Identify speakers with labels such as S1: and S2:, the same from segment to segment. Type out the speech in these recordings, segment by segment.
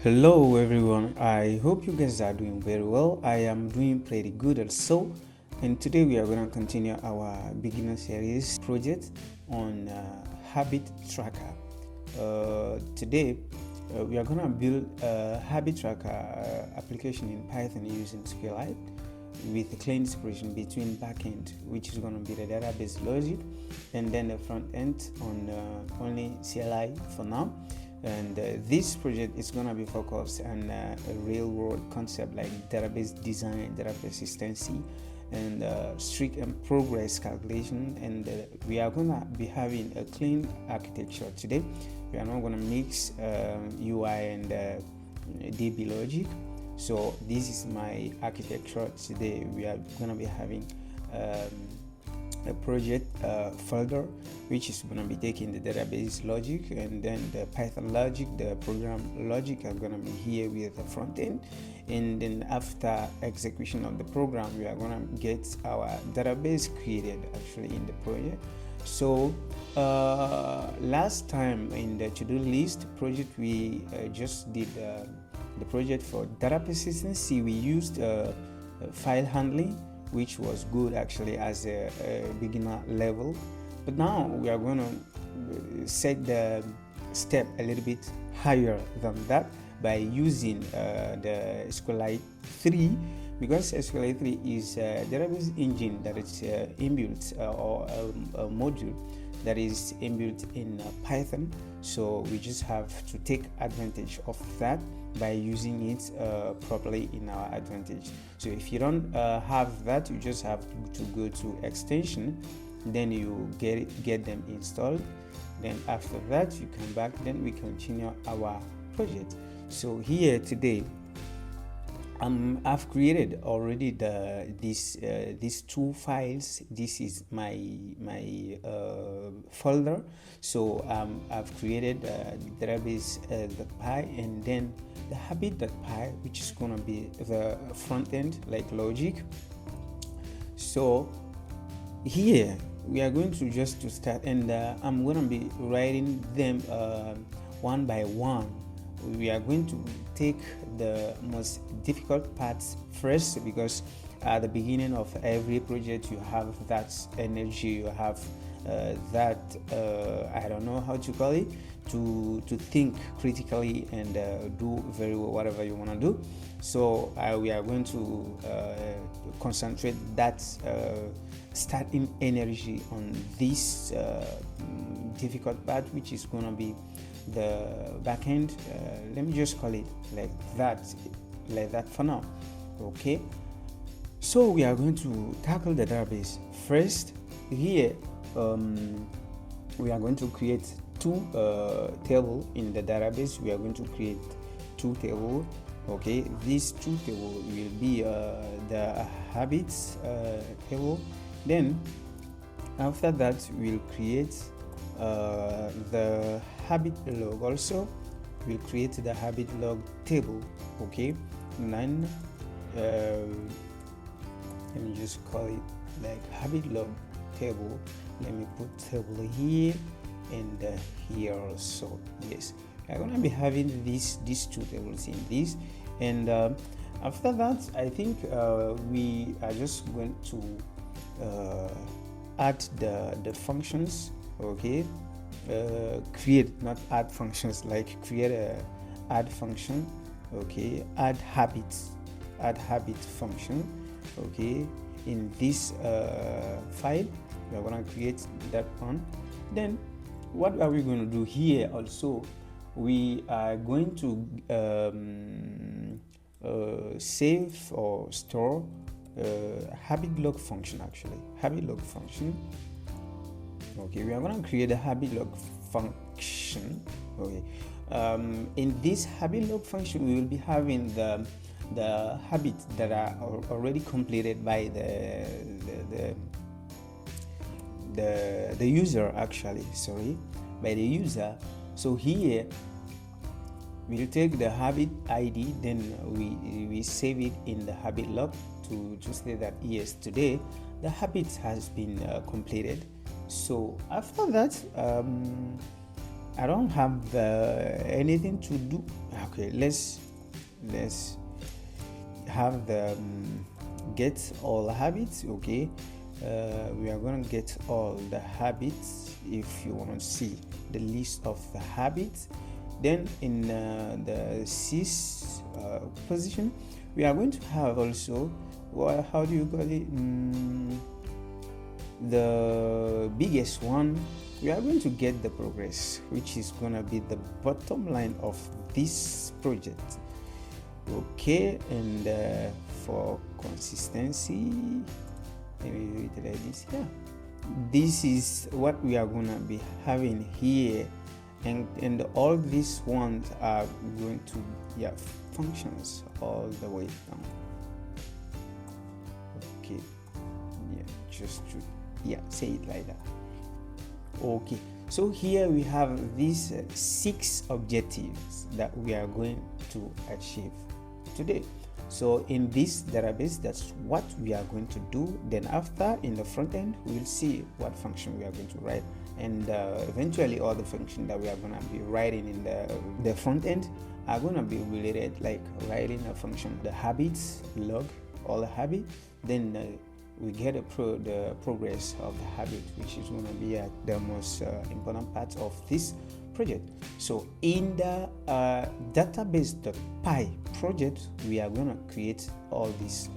S1: Hello everyone, I hope you guys are doing very well. I am doing pretty good also, and today we are going to continue our beginner series project on habit tracker. Today we are going to build a habit tracker application in Python using SQLite with a clean separation between backend, which is going to be the database logic, and then the front end on only CLI for now. And this project is going to be focused on a real world concept like database design, database consistency, and strict and progress calculation. And we are going to be having a clean architecture today. We are not going to mix UI and DB logic. So this is my architecture today. We are going to be having a project folder which is going to be taking the database logic, and then the Python logic, the program logic are going to be here with the front end, and then after execution of the program we are going to get our database created actually in the project. So last time in the to-do list project we just did the project for data consistency. We used file handling, which was good actually as a beginner level, but now we are going to set the step a little bit higher than that by using the SQLite 3, because SQLite 3 is a database engine that is inbuilt or a module that is inbuilt in Python. So we just have to take advantage of that by using it properly in our advantage. So if you don't have that, you just have to go to extension, then you get them installed. Then after that you come back, then we continue our project. So here today I've created already these two files. This is my folder. So I've created the database.py and then the habit.py, which is going to be the front end like logic. So here we are going to just to start, and I'm going to be writing them one by one. We are going to take the most difficult parts first, because at the beginning of every project you have that energy, you have that I don't know how to call it, to think critically and do very well whatever you want to do. So we are going to concentrate that starting energy on this difficult part, which is going to be the backend. Let me just call it like that for now. Okay, so we are going to tackle the database first. Here we are going to create two tables in the database. We are going to create two tables. Okay, these two tables will be the habits table. Then after that we'll create the habit log. Also we'll create the habit log table. Okay, and then let me just call it like habit log table. Let me put table here and here also. Yes, I'm gonna be having these two tables in this, and after that I think we are just going to add the functions. Okay, create, not add functions, like create a add function. Okay, add habit function. Okay, in this file we are going to create that one. Then what are we going to do here? Also we are going to save or store habit log function. Actually, habit log function. Okay, we are going to create a habit log function. Okay, in this habit log function we will be having the habits that are already completed by the user, actually, sorry, by the user. So here we'll take the habit ID, then we save it in the habit log to say that yes, today the habit has been completed. So after that I don't have anything to do. Okay, let's have the get all habits. Okay, we are going to get all the habits. If you want to see the list of the habits, then in the sys position, we are going to have also, well, how do you call it, the biggest one. We are going to get the progress, which is going to be the bottom line of this project. Okay, and for consistency, maybe like this. Yeah, this is what we are going to be having here, and all these ones are going to functions all the way down. Okay, just to say it like that. Okay, so here we have these 6 objectives that we are going to achieve today. So in this database, that's what we are going to do. Then after, in the front end, we will see what function we are going to write, and eventually all the functions that we are going to be writing in the front end are going to be related, like writing a function, the habits log all the habits, then we get the progress of the habit, which is going to be the most important part of this project. So in the database.py project, we are going to create all these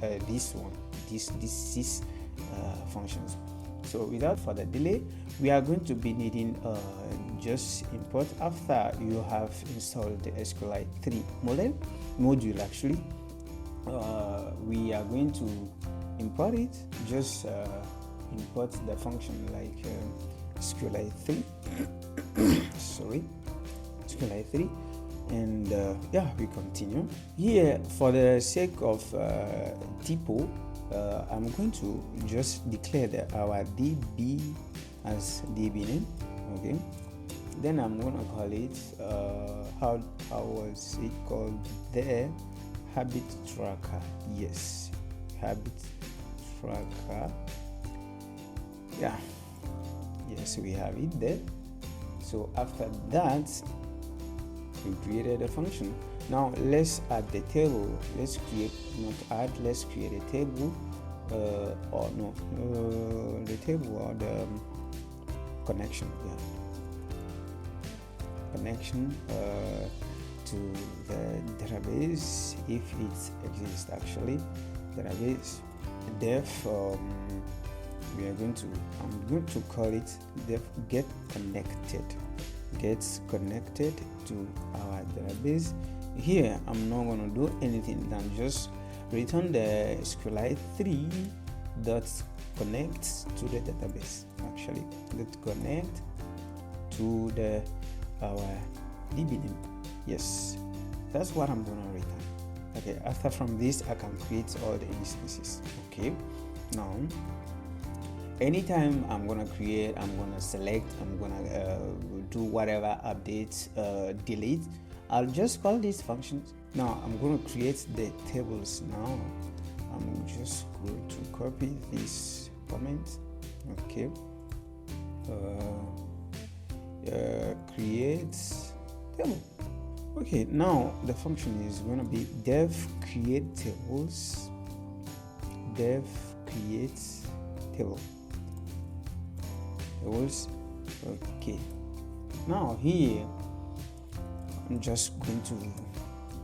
S1: six functions. So without further delay, we are going to be needing just import after you have installed the SQLite 3 module actually. We are going to import it. Just import the function like SQLite 3 sorry, SQLite 3, and we continue here. For the sake of typo, I'm going to just declare our db as db name. Okay, then I'm going to call it how was it called there, habit tracker. Yes, habit tracker. Yes, we have it there. So after that, we created a function. Now let's add the table. Let's create a table, the table or the connection. Connection to the database, if it exists actually. Database def I'm going to call it def get connected to our database. Here I'm not going to do anything than just return the SQLite 3 dot connect to the database. Actually, let's connect to our DB name. Yes, that's what I'm going to return. Okay, after from this, I can create all the instances. Okay, now anytime I'm gonna create, I'm gonna select, I'm gonna do whatever, update, delete, I'll just call these functions. Now I'm gonna create the tables. Now I'm just going to copy this comment. Okay, create table. Okay, now the function is going to be dev create tables. Okay, now here I'm just going to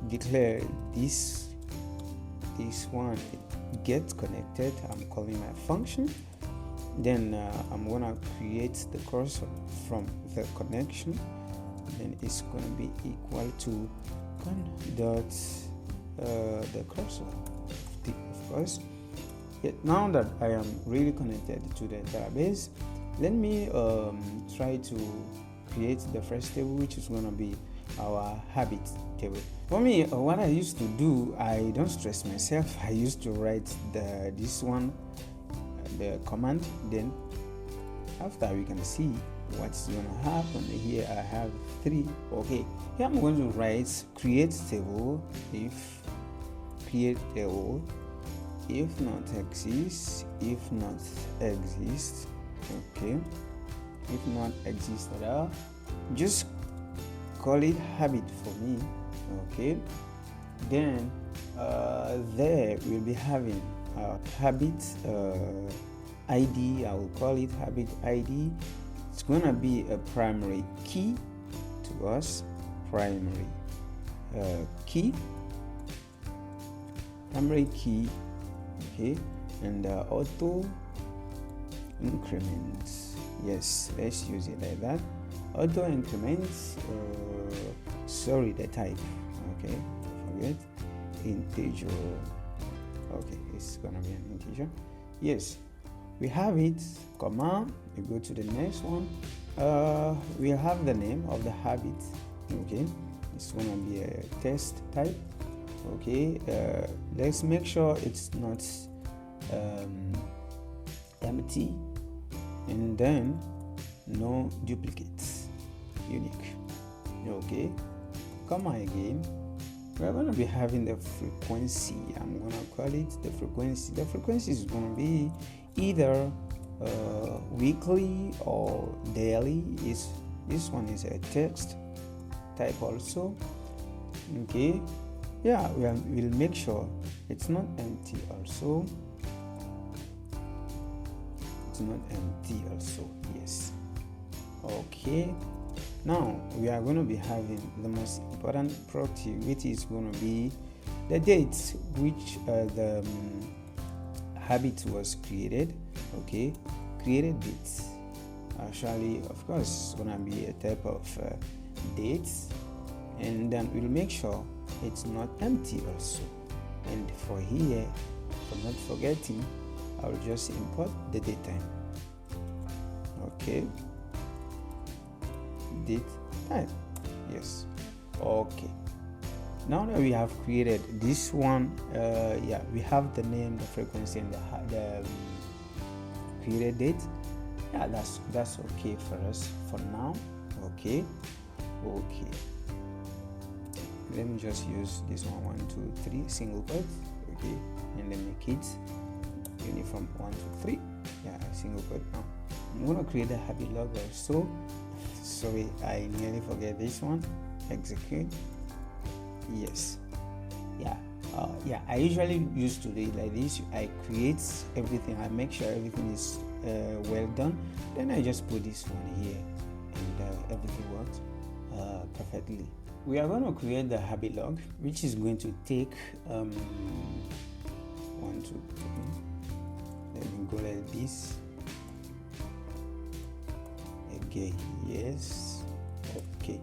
S1: declare this one get connected. I'm calling my function. Then I'm gonna create the cursor from the connection. Then it's going to be equal to dot the cursor, of course. Now that I am really connected to the database, let me try to create the first table, which is going to be our habit table. For me, what I used to do, I don't stress myself. I used to write the command. Then after, we can see what's going to happen. Here I have 3. Okay, here I'm going to write create table if create table if not exists, okay, if not exist at all, just call it habit for me. Okay, then there we'll be having habit ID. I will call it habit ID. It's gonna be a primary key to us, primary key, okay, and auto increments. Yes, let's use it like that. Auto increments, the type, okay, forget, integer. Okay, it's gonna be an integer. Yes, we have it, comma, we go to the next one. We have the name of the habit. Okay, it's gonna be a test type. Okay, let's make sure it's not empty, and then no duplicates, unique. Okay, comma again. We're going to be having the frequency. I'm going to call it the frequency. The frequency is going to be either weekly or daily. This one is a text type also. Okay, yeah, we'll make sure it's not empty also. It's not empty also. Yes. Okay, now we are going to be having the most important property, which is going to be the date which the habit was created. Okay, created dates. Actually, of course, it's going to be a type of dates, and then we'll make sure it's not empty also. And for here, for not forgetting, I'll just import the date time. Okay, date time. Yes. Okay, now that we have created this one, we have the name, the frequency, and the created date. Yeah, that's okay for us for now. Okay, let me just use this 1, 2, 3 single quotes. Okay, and then make it uniform 1, 2, 3. Yeah, single quote. Now I'm gonna create a habit log also. Sorry, I nearly forget this one. Execute. Yes. I usually used to do it like this. I create everything, I make sure everything is well done, then I just put this one here, and everything works perfectly. We are going to create the habit log, which is going to take 1, 2, 3. Let me go like this. Okay, yes. Okay,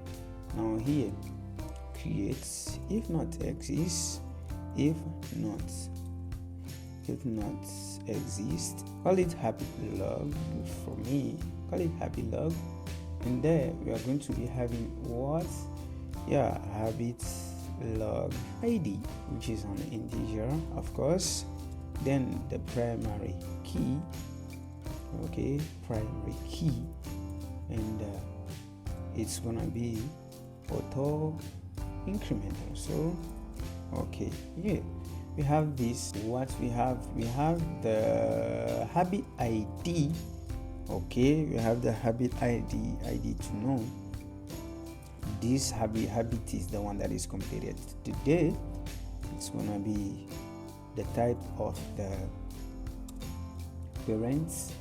S1: now here creates if not exists, if not exist, call it habit log. For me, call it habit log, and there we are going to be having what? Habit log ID, which is an integer, of course. Then the primary key. Okay, primary key, and it's gonna be auto increment also. Okay, we have this. What we have the habit ID. Okay, we have the habit ID to know this habit is the one that is completed today. It's gonna be the type of the parents.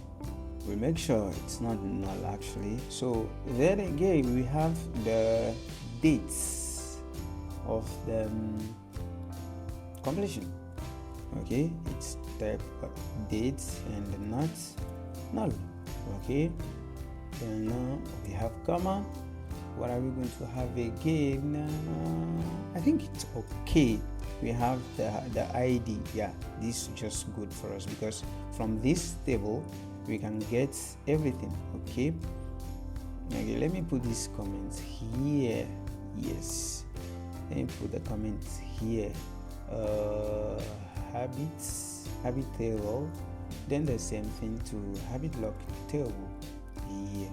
S1: We make sure it's not null actually. So then again we have the dates of the completion. Okay, it's type dates and not null. Okay, then now we have comma. What are we going to have again? I think it's okay. We have the ID. Yeah, this is just good for us because from this table we can get everything. Okay, let me put these comments here. Yes, let me put the comments here. Habit table, then the same thing to habit log table here,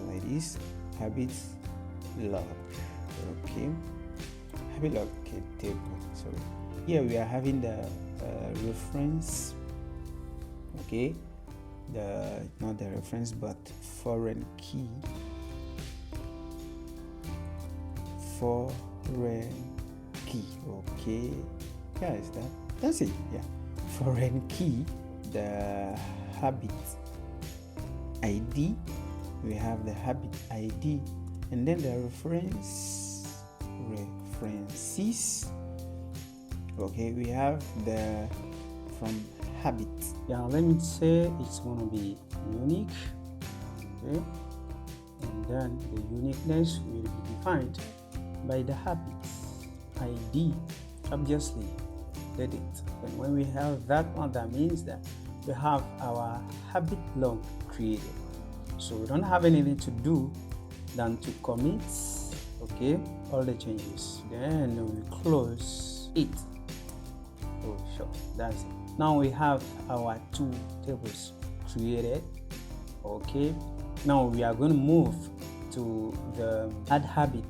S1: like this. Habit log. Okay, habit log table. Sorry, here we are having the reference. Okay, not the reference but foreign key. foreign key. Okay, yeah, is that's it. Yeah, foreign key, the habit ID, we have the habit ID, and then the references. Okay, we have the from habit. Yeah, let me say it's going to be unique. Okay, and then the uniqueness will be defined by the habit ID. Obviously, get it. And when we have that one, that means that we have our habit log created. So we don't have anything to do than to commit, okay, all the changes. Then we close it. Oh, sure, that's it. Now we have our two tables created. Okay, now we are going to move to the add habit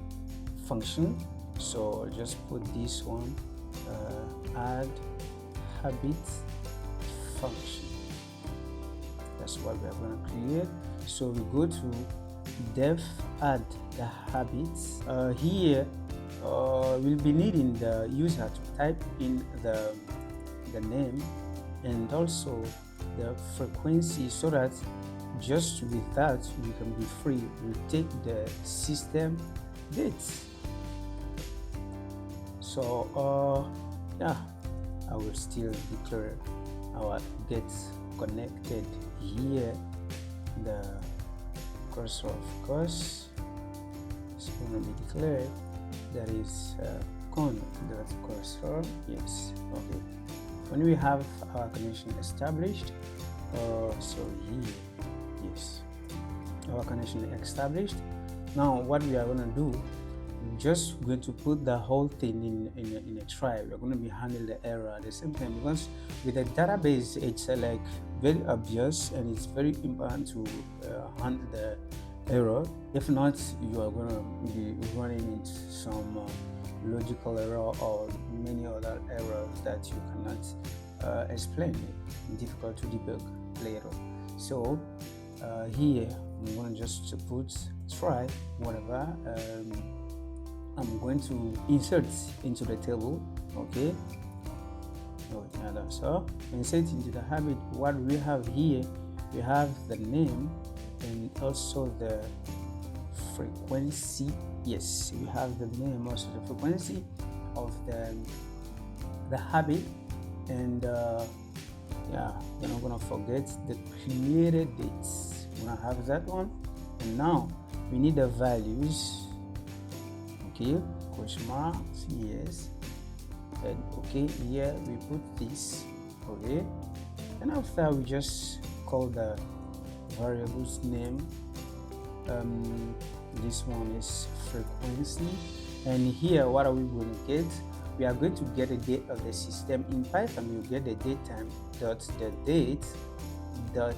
S1: function. So just put this one, add habit function. That's what we are going to create. So we go to dev add the habits. Here we'll be needing the user to type in the name and also the frequency, so that just with that we can be free. We take the system dates. So yeah, I will still declare our get connected here. The cursor, of course, is going to be declared. That is con.cursor. Yes. Okay. When we have our connection established, so here, yes, our connection established. Now what we are going to do, we're just going to put the whole thing in a try. We're going to be handling the error at the same time, because with a database it's like very obvious and it's very important to handle the error. If not, you are going to be running into some logical error or many other errors that you cannot explain. Difficult to debug later. So here I'm going to just put try whatever. I'm going to insert into the table. Okay, so insert into the habit. What we have here, we have the name and also the frequency. Yes, we have the name, also the frequency of the habit, and yeah, we're not gonna forget the created dates. We're gonna have that one, and now we need the values. Okay, question mark, yes, and okay, here we put this. Okay, and after we just call the variable's name. This one is frequency, and here what are we going to get? We are going to get the date of the system. In Python you get the date time dot the date dot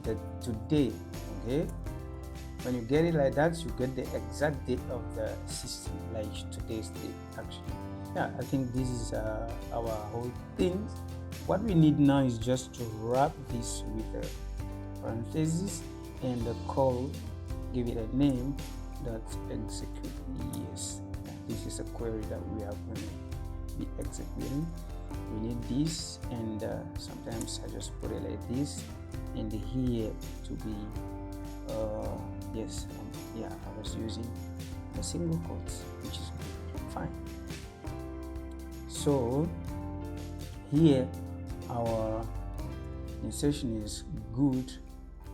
S1: the today. Okay, when you get it like that, you get the exact date of the system, like today's date actually. Yeah, I think this is our whole thing. What we need now is just to wrap this with a parentheses and the call, give it a name, that execute. Yes, this is a query that we are going to be executing. We need this, and sometimes I just put it like this, and here to be yes, yeah, I was using the single quotes, which is fine. So here our insertion is good.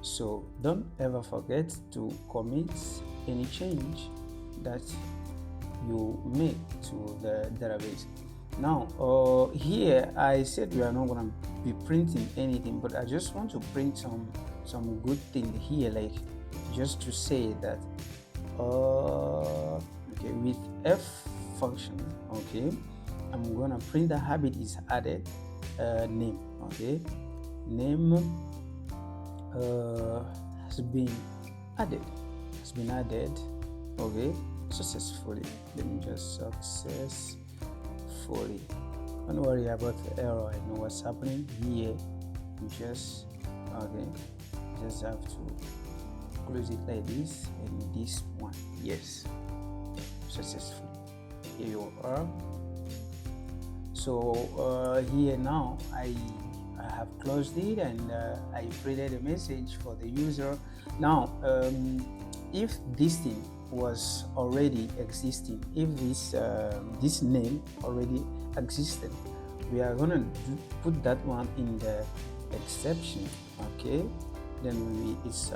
S1: So don't ever forget to commit any change that you make to the database. Now here I said we are not going to be printing anything, but I just want to print some good thing here, like just to say that okay, with f function, okay, I'm gonna print the habit is added, name. Okay, name has been added, okay, successfully. Let me just successfully. Don't worry about the error, I know what's happening here. You just okay, just have to close it like this, and this one, yes. successfully. Here you are. So here now I have closed it, and I printed a message for the user. Now if this thing was already existing, if this name already existed, we are gonna put that one in the exception. Okay, then it's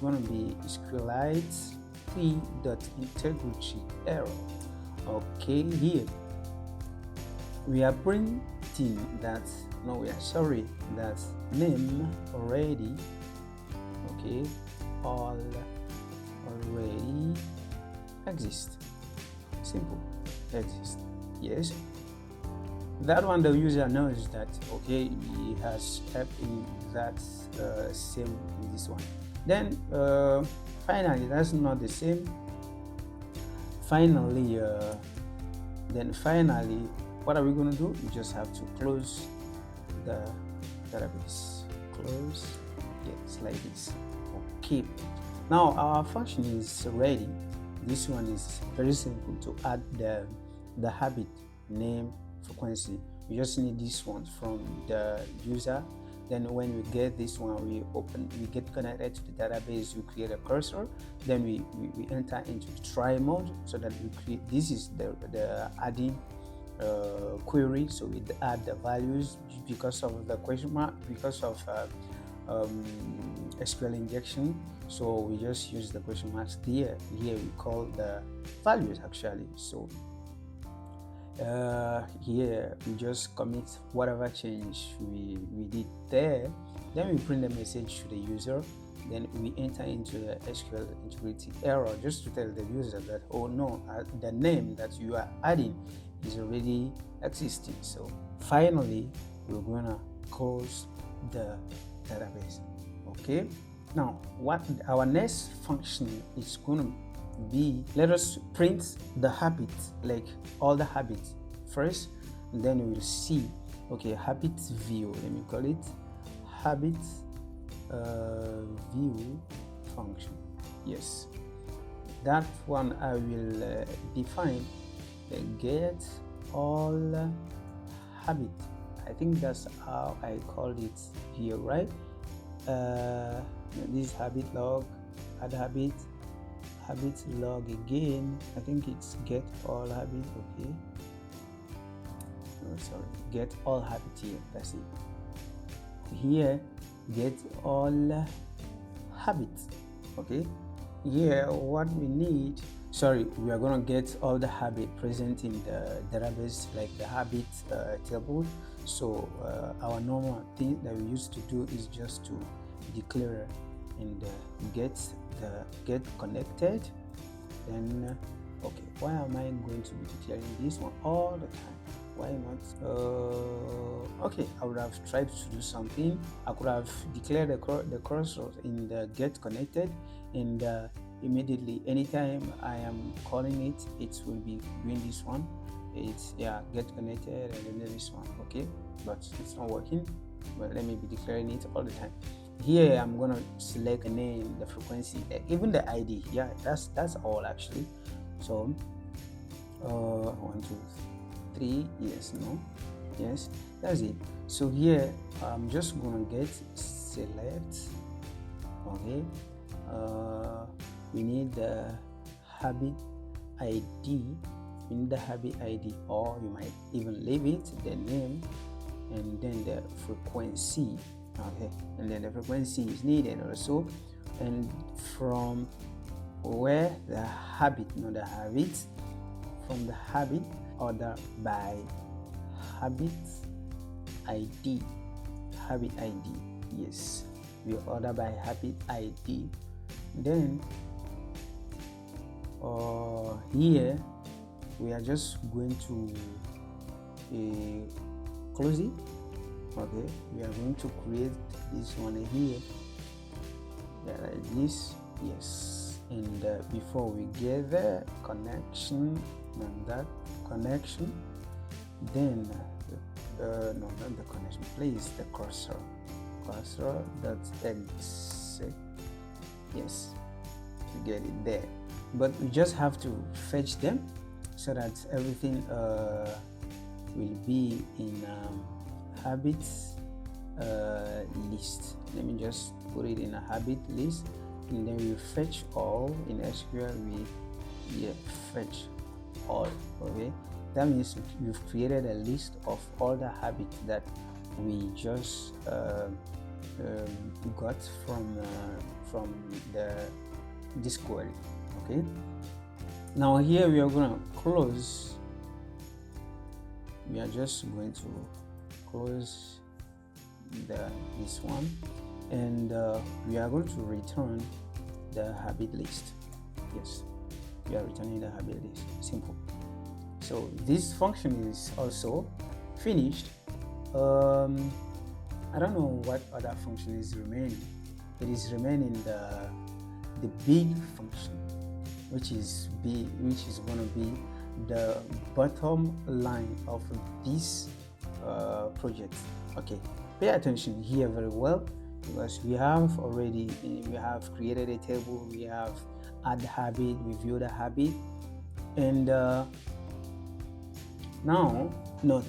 S1: gonna be SQLite p.integrity error. Okay, here we are printing that that name already, okay, already exist. Simple, exist. Yes, that one the user knows that, okay, he has helped in that same in this one. Then finally, that's not the same. Finally, what are we going to do? We just have to close the database. Close, yes, like this. Okay, now our function is ready. This one is very simple to add the habit, name, frequency. We just need this one from the user. Then when we get this one, we get connected to the database, we create a cursor, then we enter into the try mode, so that we create, this is the adding query. So we add the values because of the question mark, because of SQL injection. So we just use the question marks here. Here we call the values actually. So here we just commit whatever change we did there. Then we print the message to the user. Then we enter into the SQL integrity error, just to tell the user that, oh no, the name that you are adding is already existing. So finally, we're gonna close the database. Okay, now what our next function is gonna be, let us print the habit, like all the habits first, and then we will see, okay, habit view, let me call it habit view function. Yes, that one I will define the get all habit. I think that's how I called it here, right? This habit log, add habit log again. I think it's get all habit. Okay, sorry, get all habit here. That's it. Here, get all habits. Okay, here what we need, we are going to get all the habit present in the database, like the habit table. So our normal thing that we used to do is just to declare and get connected. Then okay, why am I going to be declaring this one all the time? Why not? Okay, I would have tried to do something. I could have declared the cursor in the get connected, and immediately anytime I am calling it, it will be doing this one. It's get connected, and then this one. Okay, but it's not working. But let me be declaring it all the time. Here I'm gonna select a name, the frequency, even the ID. Yeah, that's all actually. So 1 2 3, yes, no, yes, that's it. So here I'm just gonna get select. Okay, we need the habit ID. We need the habit ID, or you might even leave it, the name, and then the frequency. Okay, and then the frequency is needed also, and from where the habit, not the habit, from the habit, order by habit ID. Habit ID, yes, we order by habit ID. Then here we are just going to close it. Okay, we are going to create this one here, like this. Yes, and before we get the connection, and that connection, then no, not the connection, please, the cursor that's exit. Yes, to get it there. but we just have to fetch them so that everything will be in habits list. Let me just put it in a habit list, and then we fetch all. In SQL we fetch all. Okay, that means we've created a list of all the habits that we just got from this query. Okay, now here we are going to close. We are just going to close this one, and we are going to return the habit list. Yes, we are returning the habit list. Simple. So this function is also finished. I don't know what other function is remaining. It is remaining the big function, which is going to be the bottom line of this project. Okay, pay attention here very well, because we have created a table, we have add habit, we view the habit, and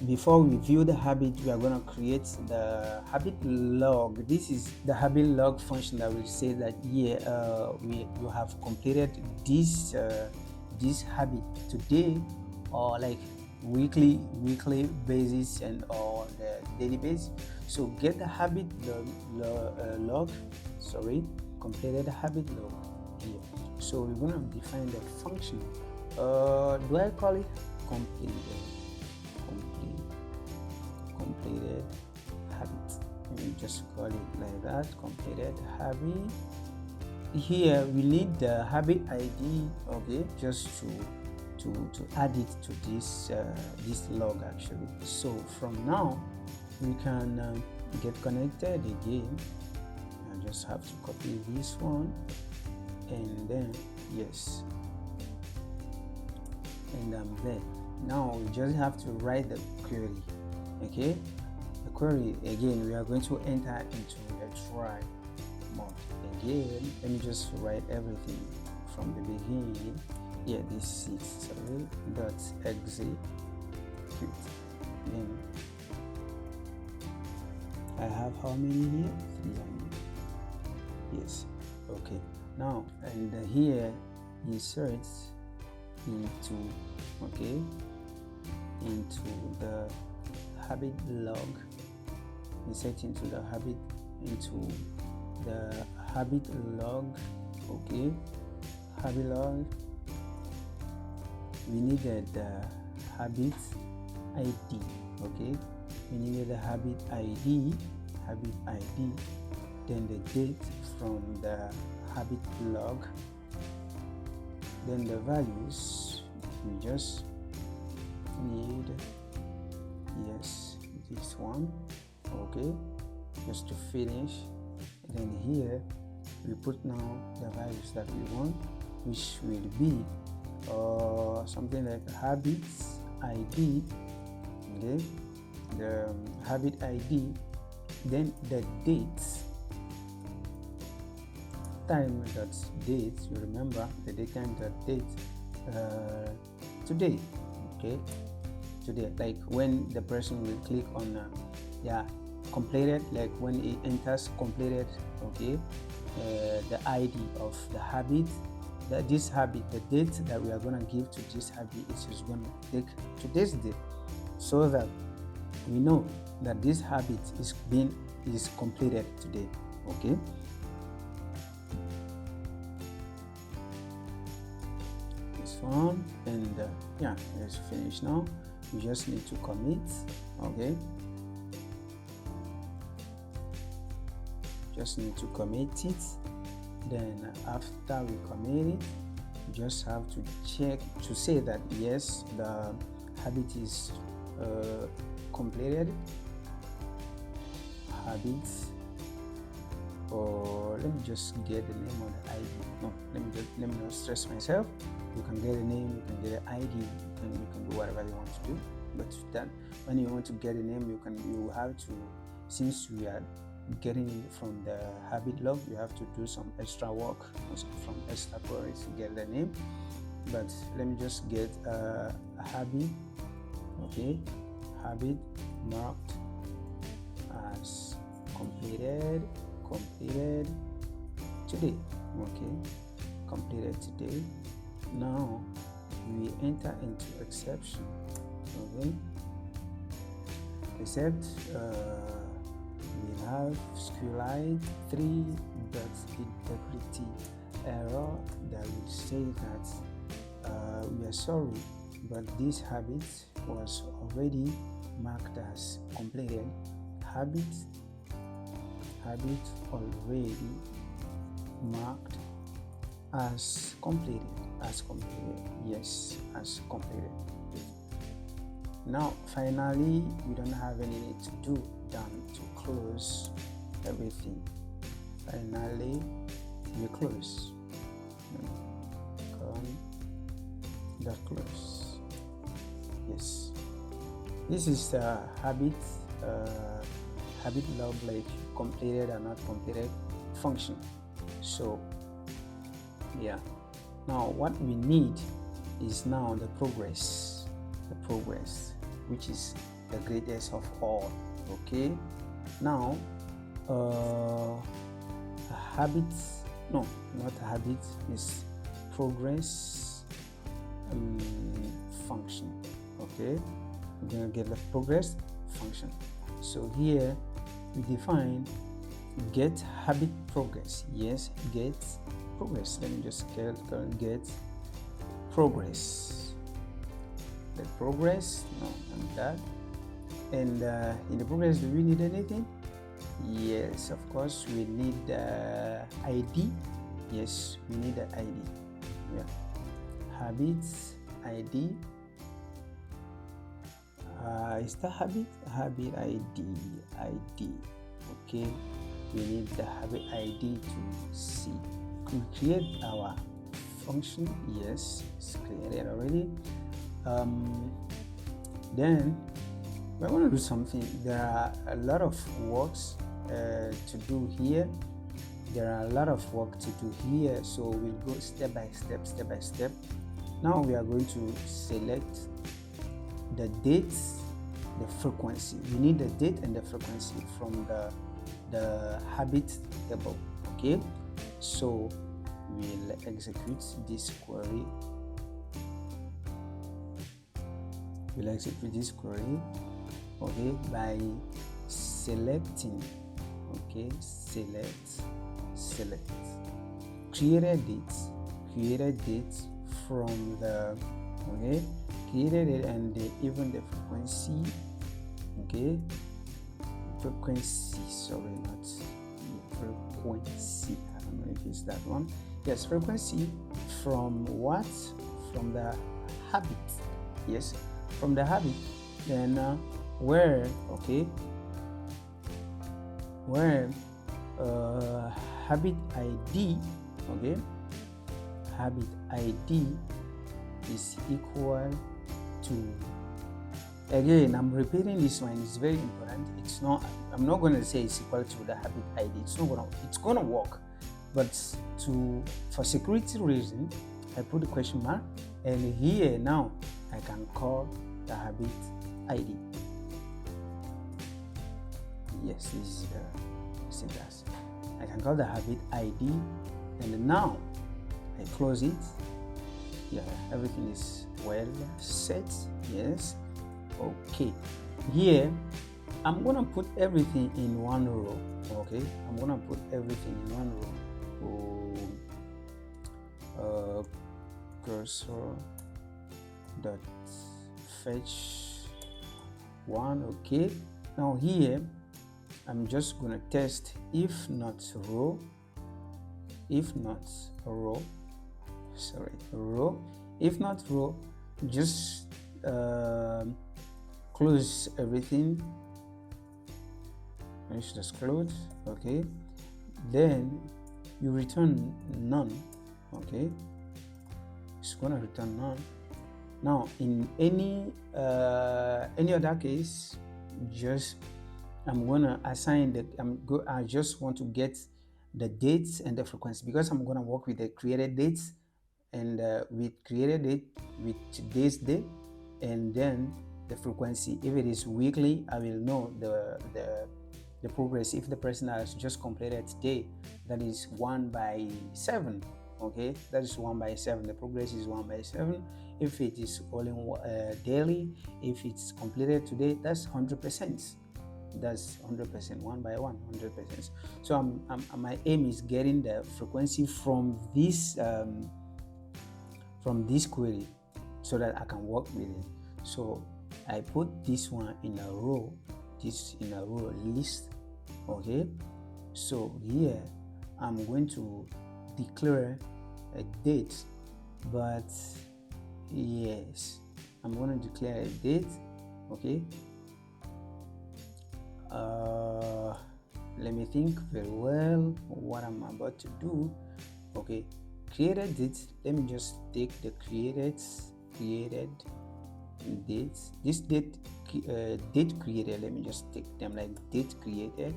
S1: before we view the habit, we are going to create the habit log. This is the habit log function that will say that you have completed this habit today, or like weekly basis, and or the daily basis. So get the habit log, completed the habit log here. So we're going to define the function. Do I call it completed habit? Let me just call it like that, completed habit. Here we need the habit ID, okay, just to add it to this log actually. So from now we can get connected again. I just have to copy this one, and then yes, and I'm there. Now we just have to write the query. Okay, the query again, we are going to enter into a try mode again. Let me just write everything from the beginning. Yeah, this is dot execute. Then I have how many here? 300. Yes. Okay. Now and here insert into the habit log. Insert into the habit log. Okay, habit log. We needed the habit ID. Okay, we needed the habit ID, then the date from the habit log, then the values. We just need this one. Okay, just to finish. And then here we put now the values that we want, which will be something like habits ID. Okay, the habit ID, then the dates, time dot date. You remember the date, time dot date, today. Okay, today, like when the person will click on completed, like when it enters completed. Okay, the ID of the habit, this habit, the date that we are going to give to this habit is just going to take today's date, so that we know that this habit is completed today. Okay, this one, and let's finish now. We just need to commit. Okay, just need to commit it. Then after we commit it, we just have to check to say that yes, the habit is completed. Habits, or let me just get the name of the ID. No, let me not stress myself. You can get a name, you can get an ID, you can do whatever you want to do. But that when you want to get a name, you have to, since we getting it from the habit log. You have to do some extra work from extra queries to get the name, but let me just get a habit. Okay, habit marked as completed today. Okay, completed today. Now we enter into exception. Okay, except we have SQLite 3.integrity error that will say that we are sorry, but this habit was already marked as completed. Habit already marked as completed. Yes, as completed. Now finally, we don't have anything to do than to close everything. Finally, we close. The close. Yes, this is the habit log, like completed or not completed function. So yeah, now what we need is now the progress, which is the greatest of all. Okay, now is progress function. Okay, we're gonna get the progress function. So here we define get habit progress. Yes, get progress. Let me just get progress. The progress, no, and that. And in the progress, do we need anything? Yes, of course, we need the ID. Yes, we need the ID. Yeah, habits ID. Is the habit ID? Okay, we need the habit ID to see. We create our function. Yes, it's created already. Then we're going to do something. There are a lot of works to do here. So we'll go step by step. Now we are going to select the dates, the frequency. We need the date and the frequency from the habit table. Okay, so we'll execute this query. Okay, by selecting. Okay, select created date from the created it, and even the frequency. Okay, frequency, sorry, not frequency, I don't know if it's that one. Yes, frequency from what? From the habit. Yes, from the habit. Then where habit ID, okay, habit ID is equal to, again, I'm repeating this one, it's very important. I'm not going to say it's equal to the habit ID. It's going to work, but for security reason, I put a question mark, and here now I can call the habit ID. Yes, this is the syntax. I can call the habit ID, and now I close it. Yeah, everything is well set. Yes, okay. Here I'm gonna put everything in one row. Okay, I'm gonna put everything in one row. Cursor dot fetch one. Okay, now here I'm just gonna test if not row, if not row, just close everything. Finish the close. Okay, then you return none. Okay, it's gonna return none. Now in any other case, just I'm gonna assign the I just want to get the dates and the frequency, because I'm gonna work with the created dates and with created date with today's date, and then the frequency. If it is weekly, I will know the progress. If the person has just completed today, that is 1/7. Okay, that is 1/7. The progress is 1/7. If it is only daily, if it's completed today, that's 100%. That's 100%, 1/1, 100%. So my aim is getting the frequency from this query, so that I can work with it. So I put this one in a row, this in a row list. Okay, so here I'm going to declare a date, but yes, I'm going to declare a date. Okay, let me think very well what I'm about to do. Okay, created date. Let me just take the created dates. This date created. Let me just take them like date created.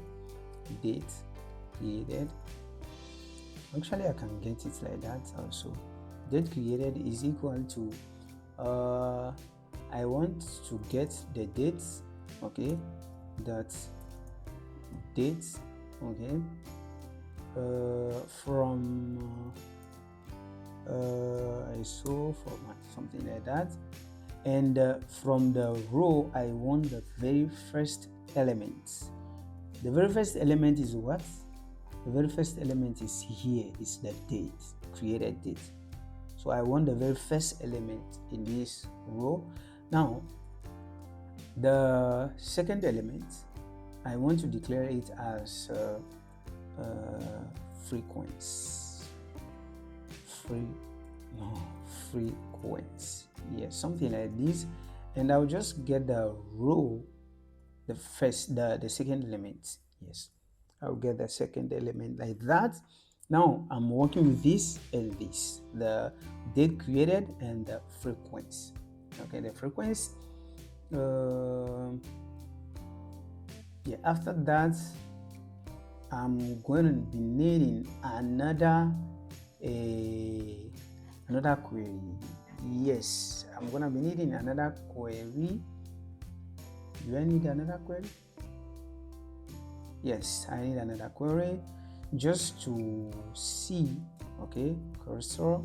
S1: Actually, I can get it like that also. Date created is equal to I want to get the dates. Okay, that dates. Okay, from I saw format, something like that, and from the row I want the very first element. The very first element is what? The very first element is here, is the date, created date. So I want the very first element in this row. Now the second element, I want to declare it as frequency. Yes, something like this, and I'll just get the row, the second element. Yes, I'll get the second element like that. Now I'm working with this and this, the date created and the frequency. Okay, the frequency. Yeah, after that I'm going to be needing another query. Yes, I'm going to be needing another query. Do I need another query? Yes, I need another query just to see. Okay, cursor,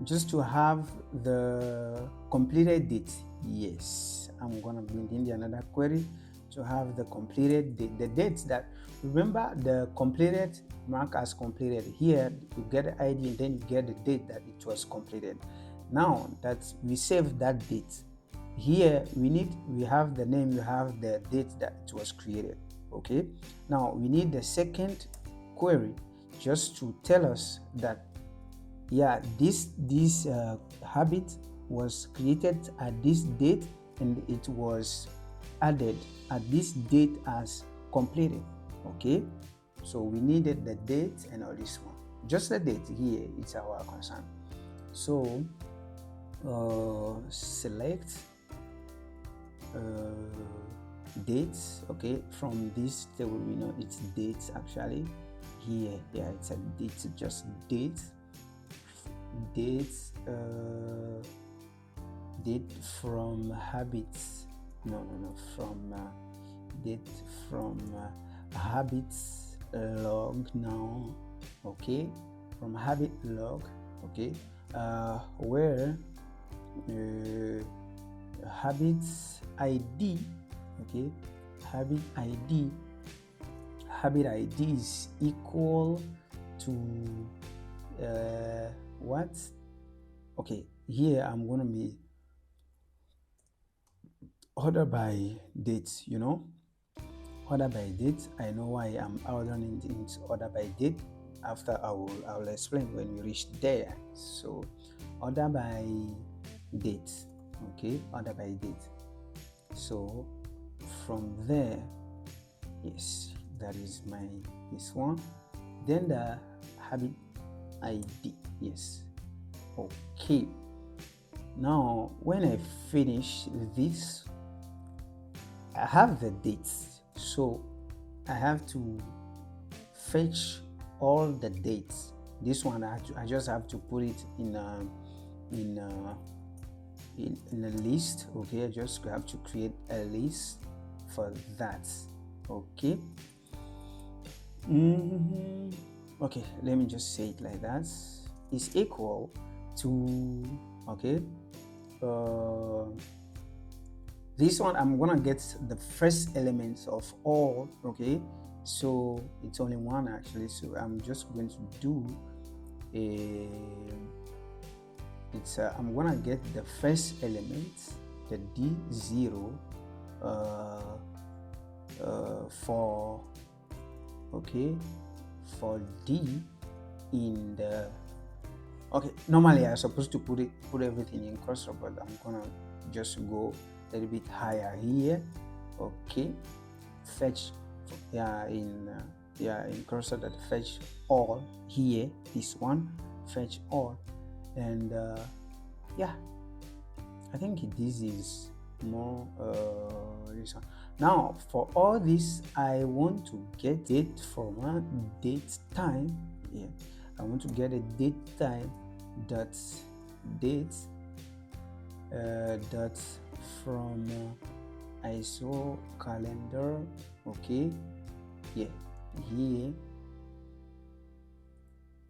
S1: just to have the completed date. Yes, I'm gonna be needing another query to have the completed date, the dates that, remember, the completed mark as completed. Here you get the ID and then you get the date that it was completed. Now that we save that date, here we have the name, you have the date that it was created. Okay, now we need the second query just to tell us that, yeah, this habit was created at this date and it was added at this date as completed. Okay, so we needed the date and all this one, just the date. Here it's our concern. So select dates. Okay, from this table we know it's dates. Actually here, yeah, it's a date, just dates. Date from habits, from date from habits log. Now, okay, from habit log. Okay, where habits ID. Okay, habit ID is equal to what? Okay, here I'm gonna be order by date. Order by date. I know why I'm ordering things order by date. After I will explain when we reach there. So order by date. Okay, order by date. So from there, yes, that is this one. Then the habit ID. Yes. Okay, now when I finish this, I have the dates, so I have to fetch all the dates. This one I just have to put it in a list. Okay, I just have to create a list for that. Okay. Okay, let me just say it like that. Is equal to, okay, this one I'm gonna get the first elements of all. Okay, so it's only one actually, so I'm just going to do I'm gonna get the first element, the D0 for, okay, for D in the, okay, normally I'm supposed to put everything in cursor, but I'm gonna just go a little bit higher here. Okay, fetch in cursor, that fetch all here, this one, fetch all. And yeah, I think this is more this one. Now for all this, I want to get it from a date time. Yeah, I want to get a date time dot date dot from ISO calendar. Okay, yeah, here.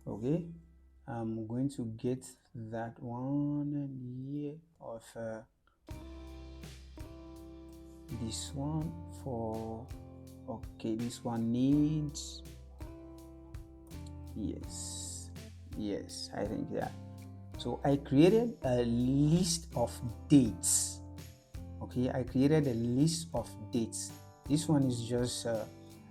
S1: Okay, I'm going to get that one here of this one for, okay, this one needs, yes, I think, yeah. So I created a list of dates. Okay, I created a list of dates. This one is just a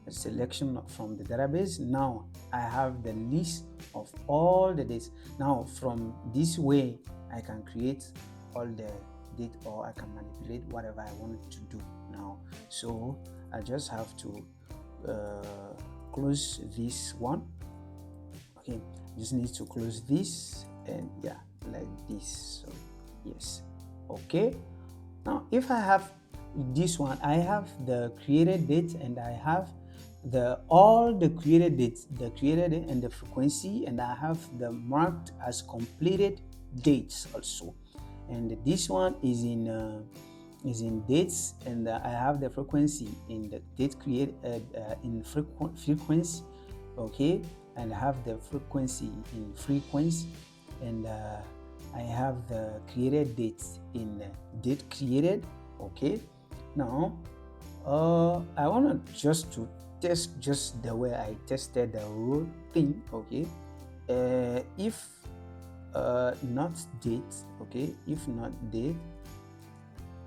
S1: selection from the database. Now I have the list of all the dates. Now from this way I can create all the date, or I can manipulate whatever I want to do now. So I just have to close this one. Okay, just need to close this, and yeah, like this. So yes, okay. Now if I have this one, I have the created date, and I have all the created dates, the created date and the frequency, and I have the marked as completed dates also. And this one is in dates, and I have the frequency in the date create in frequency. Okay, and I have the frequency in frequency, and I have the created dates in date created. Okay, now I want to test just the way I tested the whole thing. Okay, if not date, okay, if not date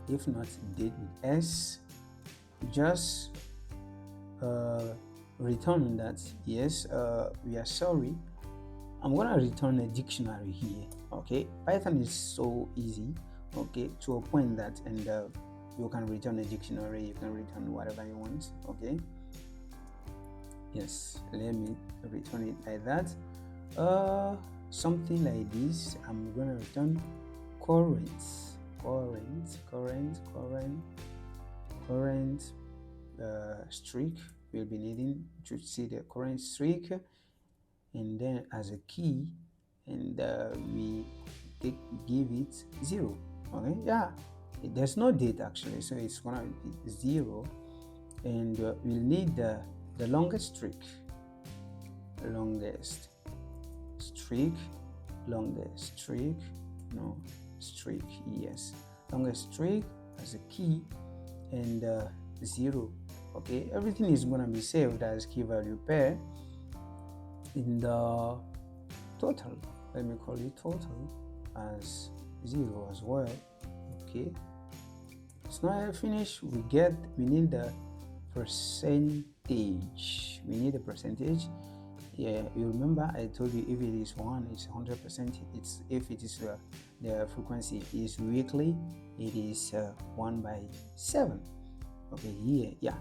S1: with S, just return that yes, we are sorry. I'm gonna return a dictionary here. Okay, Python is so easy, okay, to a point that, and you can return a dictionary, you can return whatever you want. Okay, yes, let me return it like that. Something like this. I'm gonna return current streak. We'll be needing to see the current streak, and then as a key, and we give it 0. Okay, yeah, there's no date actually, so it's gonna be 0, and we'll need the longest streak, yes, longest streak as a key, and 0. Okay, everything is going to be saved as key value pair in the total. Let me call it total as 0 as well. Okay, it's not finished. We need the percentage. Yeah, you remember I told you if it is 1, it's 100%. It's if it is the frequency is weekly, it is 1/7. Okay, here, yeah,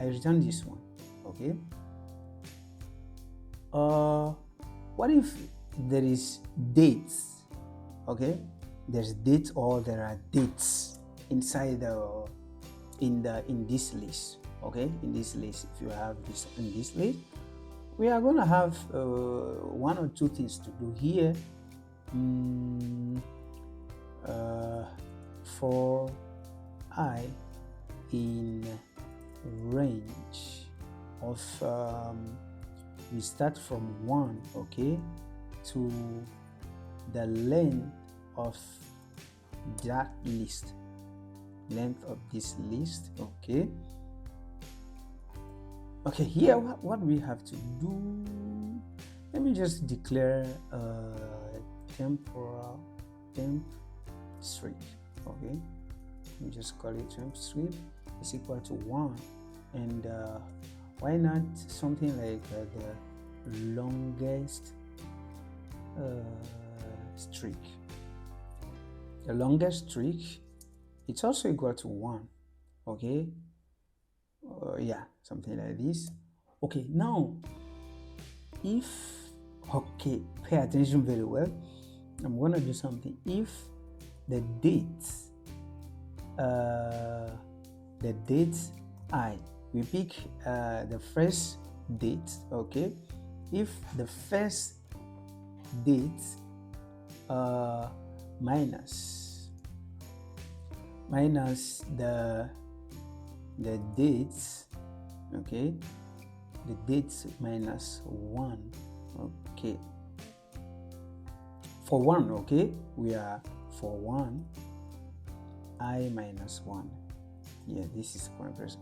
S1: I return this one. Okay, what if there is dates? Okay, there's dates, or there are dates inside in this list. Okay, in this list, if you have this in this list, we are going to have one or two things to do here. For I in range of we start from 1, okay, to the length of that list, length of this list. Okay, here what we have to do, let me just declare temp string. Okay, we just call it temp string is equal to 1, and why not something like the longest streak. The longest streak, it's also equal to 1. Okay, yeah, something like this. Okay, now if, okay, pay attention very well. I'm gonna do something. If the date I, we pick the first date. Okay, if the first date minus the dates, okay, the dates minus 1. Okay, for 1, okay, we are for 1 I minus 1. Yeah, this is 1%.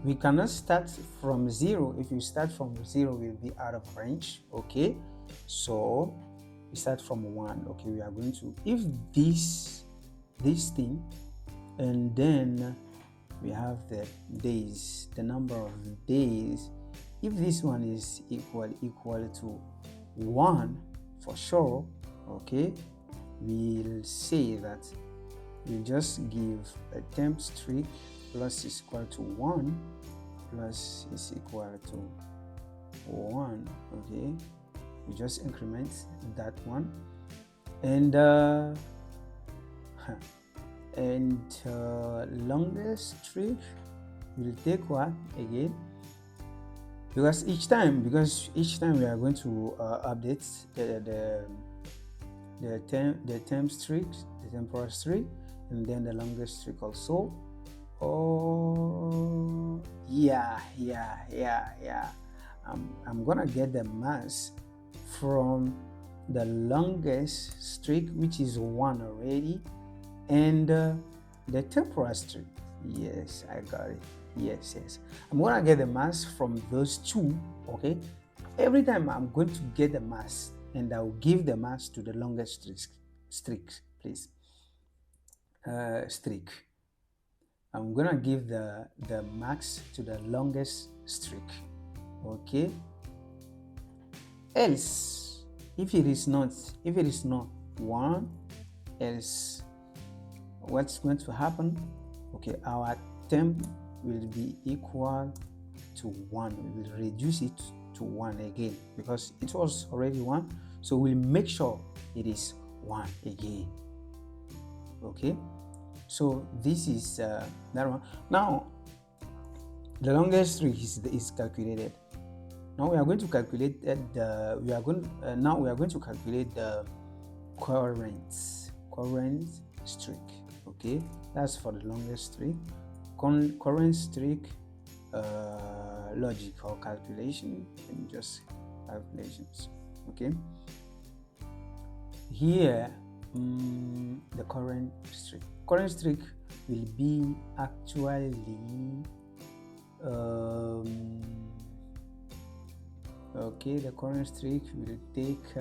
S1: We cannot start from 0. If you start from 0, we'll be out of range. Okay, so we start from 1. Okay, we are going to, if this thing, and then we have the days, the number of days. If this one is equal to 1 for sure, okay, we'll say that we'll just give a temp streak plus is equal to 1 plus is equal to 1. Okay, we just increment that one, and longest streak will take what again, because each time we are going to update the temp streaks, the temporal streak, and then the longest streak also. Oh yeah, I'm gonna get the mass from the longest streak, which is 1 already, and the temporal streak. Yes, I got it. Yes, I'm gonna get the mass from those two. Okay, every time I'm going to get the mass, and I'll give the mass to the longest streak, please. Streak. I'm gonna give the max to the longest streak. Okay, else if it is not 1, else what's going to happen? Okay, our temp will be equal to 1. We will reduce it to 1 again because it was already 1, so we'll make sure it is 1 again. Okay, so this is that one. Now the longest streak is calculated. Now we are going to calculate we are going to calculate the current streak. Okay, that's for the longest streak. Current streak logic or calculation, and just calculations. Okay, here the current streak will be actually okay, the current streak will take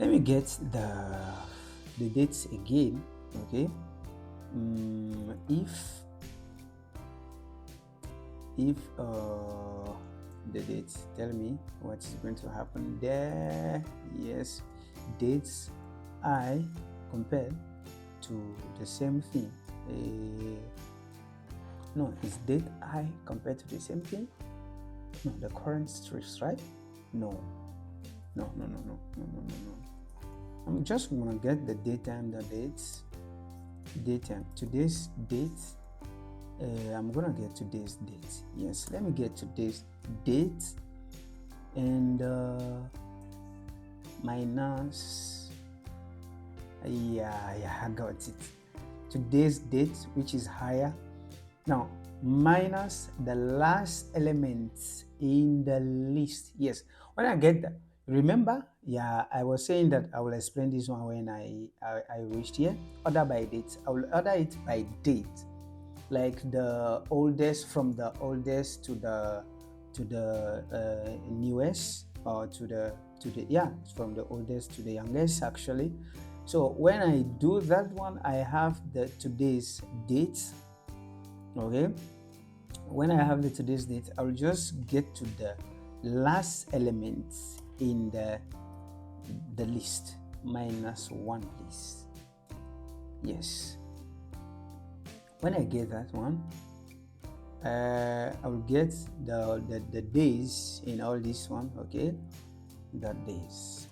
S1: let me get the dates again. Okay, if the dates, tell me what is going to happen there. Yes, dates I compared to the same thing. No, is date I compared to the same thing? No, the current streaks, right? No. I'm just gonna get the date and the dates. datetime, today's date. I'm gonna get today's date. Yes, let me get today's date and minus, yeah, I got it. Today's date, which is higher. Now minus the last element in the list. Yes, when I get that, remember, yeah, I was saying that I will explain this one when I reached here. Order by date. I will order it by date, like the oldest, from the oldest to the newest, or to the yeah, from the oldest to the youngest actually. So when I do that one, I have the today's date. Okay, when I have the today's date, I'll just get to the last element in the list, minus 1 please. Yes, when I get that one, I'll get the days in all this one. Okay, the days.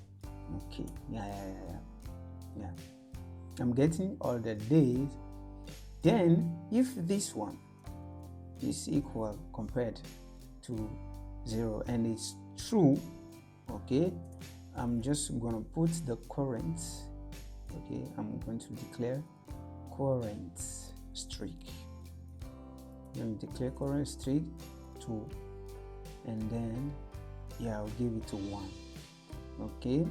S1: Okay, yeah, I'm getting all the days. Then if this one is equal compared to 0 and it's true, okay, I'm just gonna put the current. Okay, I'm going to declare current streak. Let me declare current streak 2, and then yeah, I'll give it to 1. Okay,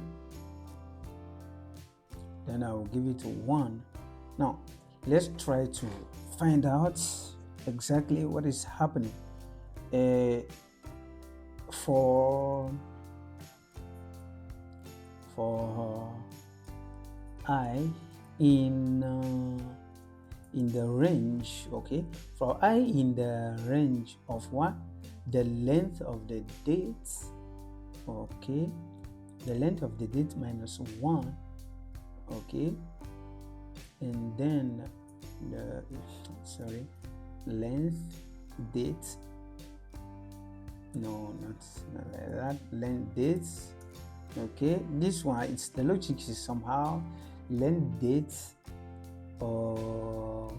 S1: then I'll give it to 1. Now let's try to find out exactly what is happening. For I in the range, okay, for I in the range of what? The length of the date, okay, the length of the date minus 1, okay, and then the length date, no, not like that, length dates. Okay, this one, it's the logic is somehow length dates, or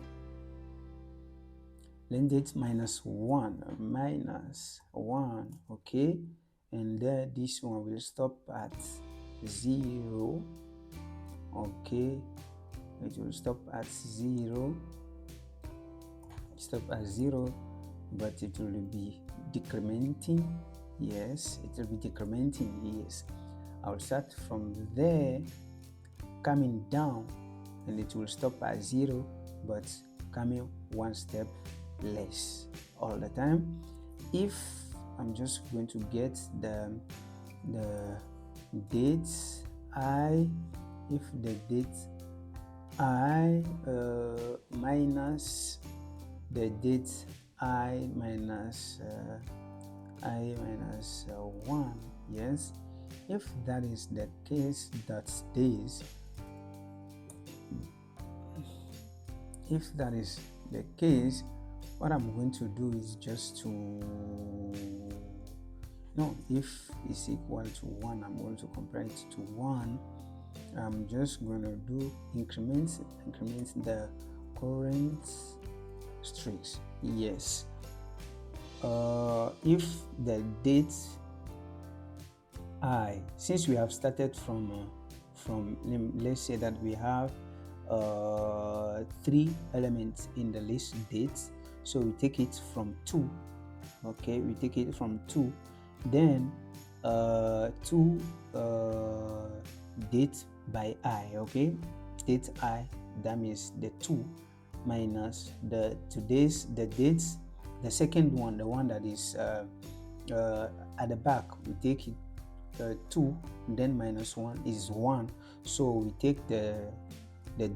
S1: length dates minus 1, okay, and then this one will stop at 0. Okay, it will stop at 0, but it will be decrementing. Yes, it will be decrementing. Yes, I'll start from there coming down, and it will stop at 0 but coming one step less all the time. If I'm just going to get the dates I, if the date I minus the date I minus 1, yes, if that is the case, that stays. If that is the case, what I'm going to do is just to, no, if it's equal to 1, I'm going to compare it to 1. I'm just going to do increment the current streaks. Yes, if the date I, since we have started from let's say that we have 3 elements in the list dates, so we take it from 2. Okay, we take it from 2, then 2 date by I. Okay, date I, that means the 2 minus the dates, the second one, the one that is at the back, we take it 2, then minus 1 is 1, so we take the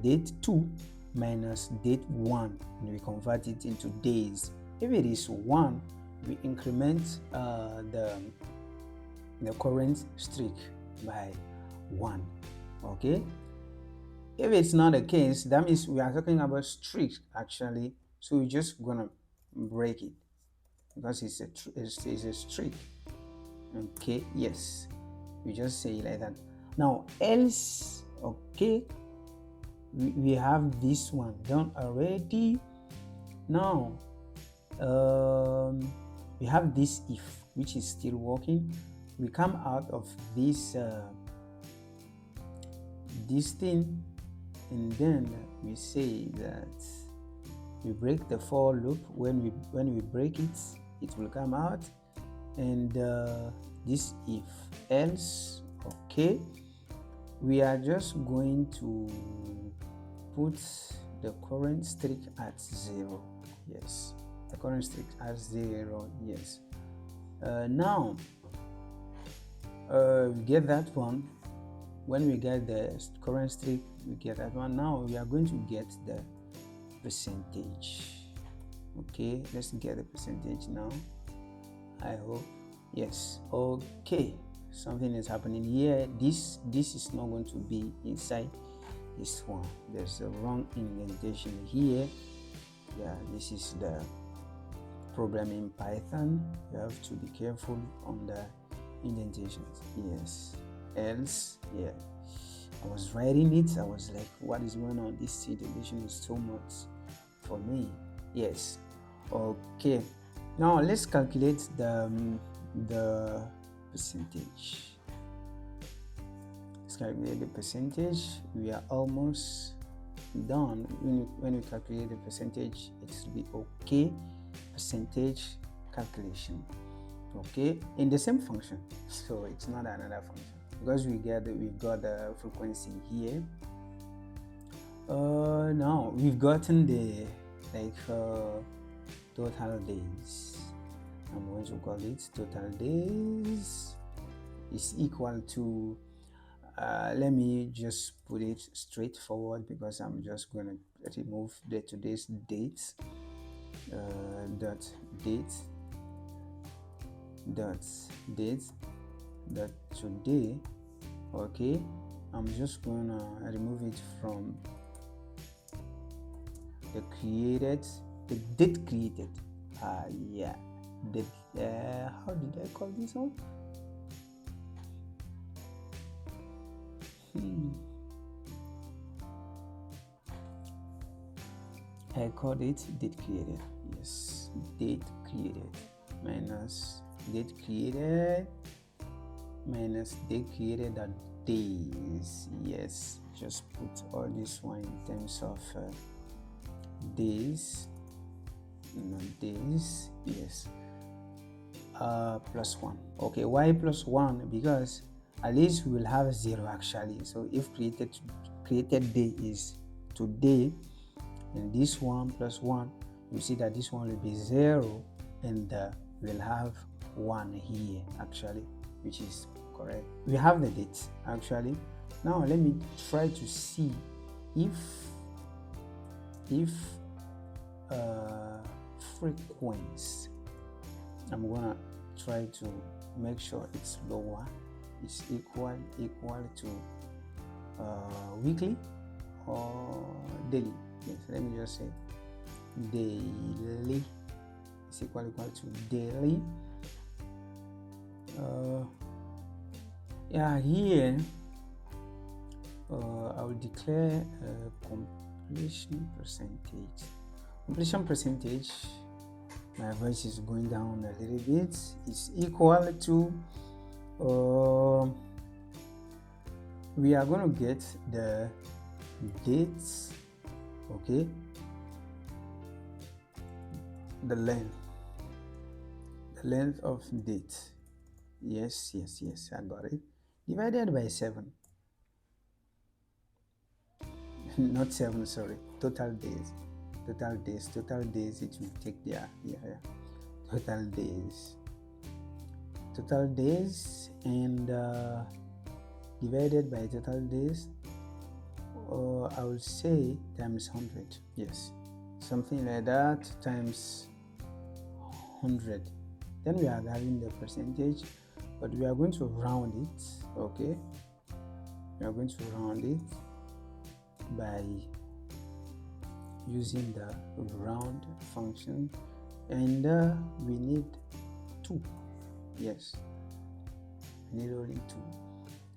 S1: date 2 minus date 1 and we convert it into days. If it is 1, we increment the current streak by 1. Okay, if it's not the case, that means we are talking about streaks actually, so we're just gonna break it because it's a streak. Okay, yes, we just say it like that. Now else, okay, we have this one done already. Now we have this if, which is still working. We come out of this this thing, and then we say that we break the for loop. When we break it, it will come out, and this if else. Okay, we are just going to put the current streak at 0. Yes, the current streak at 0. Yes. Now we get that one. When we get the current streak, we get that one. Now we are going to get the percentage. Okay, let's get the percentage now. I hope. Yes. Okay, something is happening here. This is not going to be inside this one. There's a wrong indentation here. Yeah, this is the problem in Python. You have to be careful on the indentations. Yes, else. Yeah, I was writing it, I was like, what is going on? This indentation is so much for me. Yes. Okay, now let's calculate the percentage. Let's calculate the percentage. We are almost done. When we calculate the percentage, it will be okay. Percentage calculation. Okay, in the same function, so it's not another function, because we got the frequency here. Now we've gotten the total days. I'm going to call it total days is equal to let me just put it straightforward, because I'm just going to remove the today's date. Dot today. Okay, I'm just gonna remove it from the date created. Yeah, how did I call this one? I called it date created. Yes, date created minus date created at days. Yes, just put all this one in terms of days. Days. Yes. Plus 1. Okay, why plus 1? Because at least we will have 0 actually. So if created day is today, and this one plus 1, you see that this one will be 0, and we'll have 1 here actually, which is correct. We have the date actually. Now let me try to see if frequency, I'm gonna try to make sure it's lower, it's equal to weekly or daily. Yes, let me just say daily is equal to daily. Yeah, here I will declare completion percentage. Completion percentage, my voice is going down a little bit, is equal to we are going to get the dates. Okay, the length of date. Yes, I got it. Divided by 7. Not 7, sorry. Total days. It will take total days and divided by total days, or I will say times 100. Yes, something like that, times 100. Then we are having the percentage, but we are going to round it. Okay, we are going to round it by using the round function, and we need 2. Yes, we need only 2.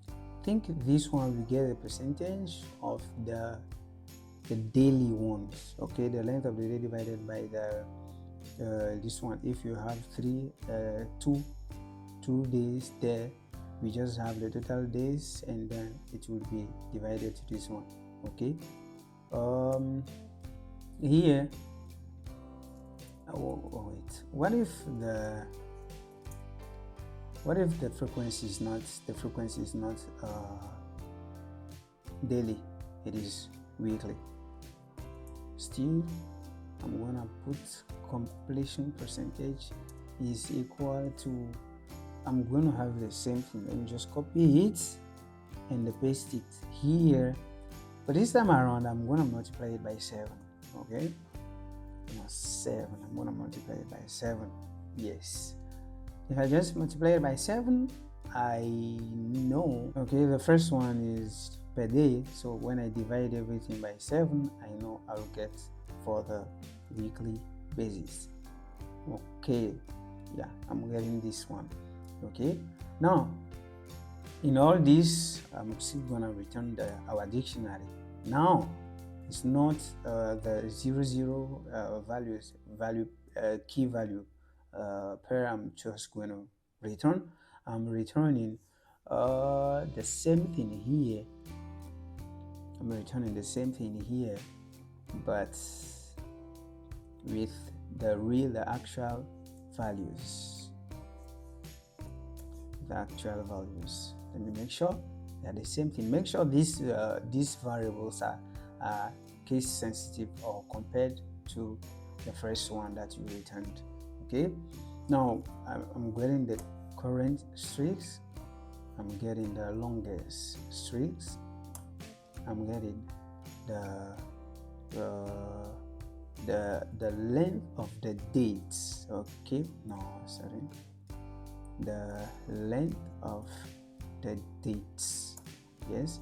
S1: I think this one we get a percentage of the the daily ones. Okay, the length of the day divided by the this one. If you have two days there, we just have the total days, and then it will be divided to this one. Okay, here, wait, what if the frequency is not daily, it is weekly? Still, I'm gonna put completion percentage is equal to, I'm going to have the same thing. Let me just copy it and paste it here, but this time around I'm going to multiply it by 7. Okay, no, 7. I'm going to multiply it by 7. Yes, if I just multiply it by 7, I know, okay, the first one is per day, so when I divide everything by 7, I know I'll get for the weekly basis. Okay, yeah, I'm getting this one. Okay, now in all this, I'm still gonna return our dictionary. Now it's not the 00 key value per I'm just going to return. I'm returning the same thing here. I'm returning the same thing here, but with the actual values. Let me make sure they're the same thing. Make sure these variables are case sensitive or compared to the first one that you returned. Okay, now I'm getting the current streaks, I'm getting the longest streaks, I'm getting the length of the dates. Okay, no, sorry, the length of the dates. Yes,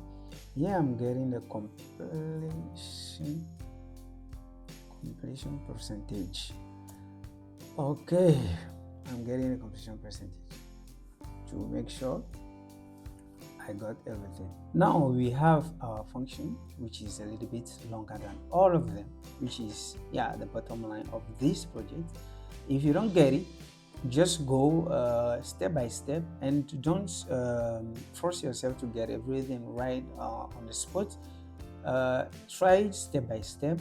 S1: here I'm getting the completion percentage. Okay, I'm getting the completion percentage to make sure I got everything. Now we have our function, which is a little bit longer than all of them, which is the bottom line of this project. If you don't get it, just go step by step, and don't force yourself to get everything right on the spot. Try step by step,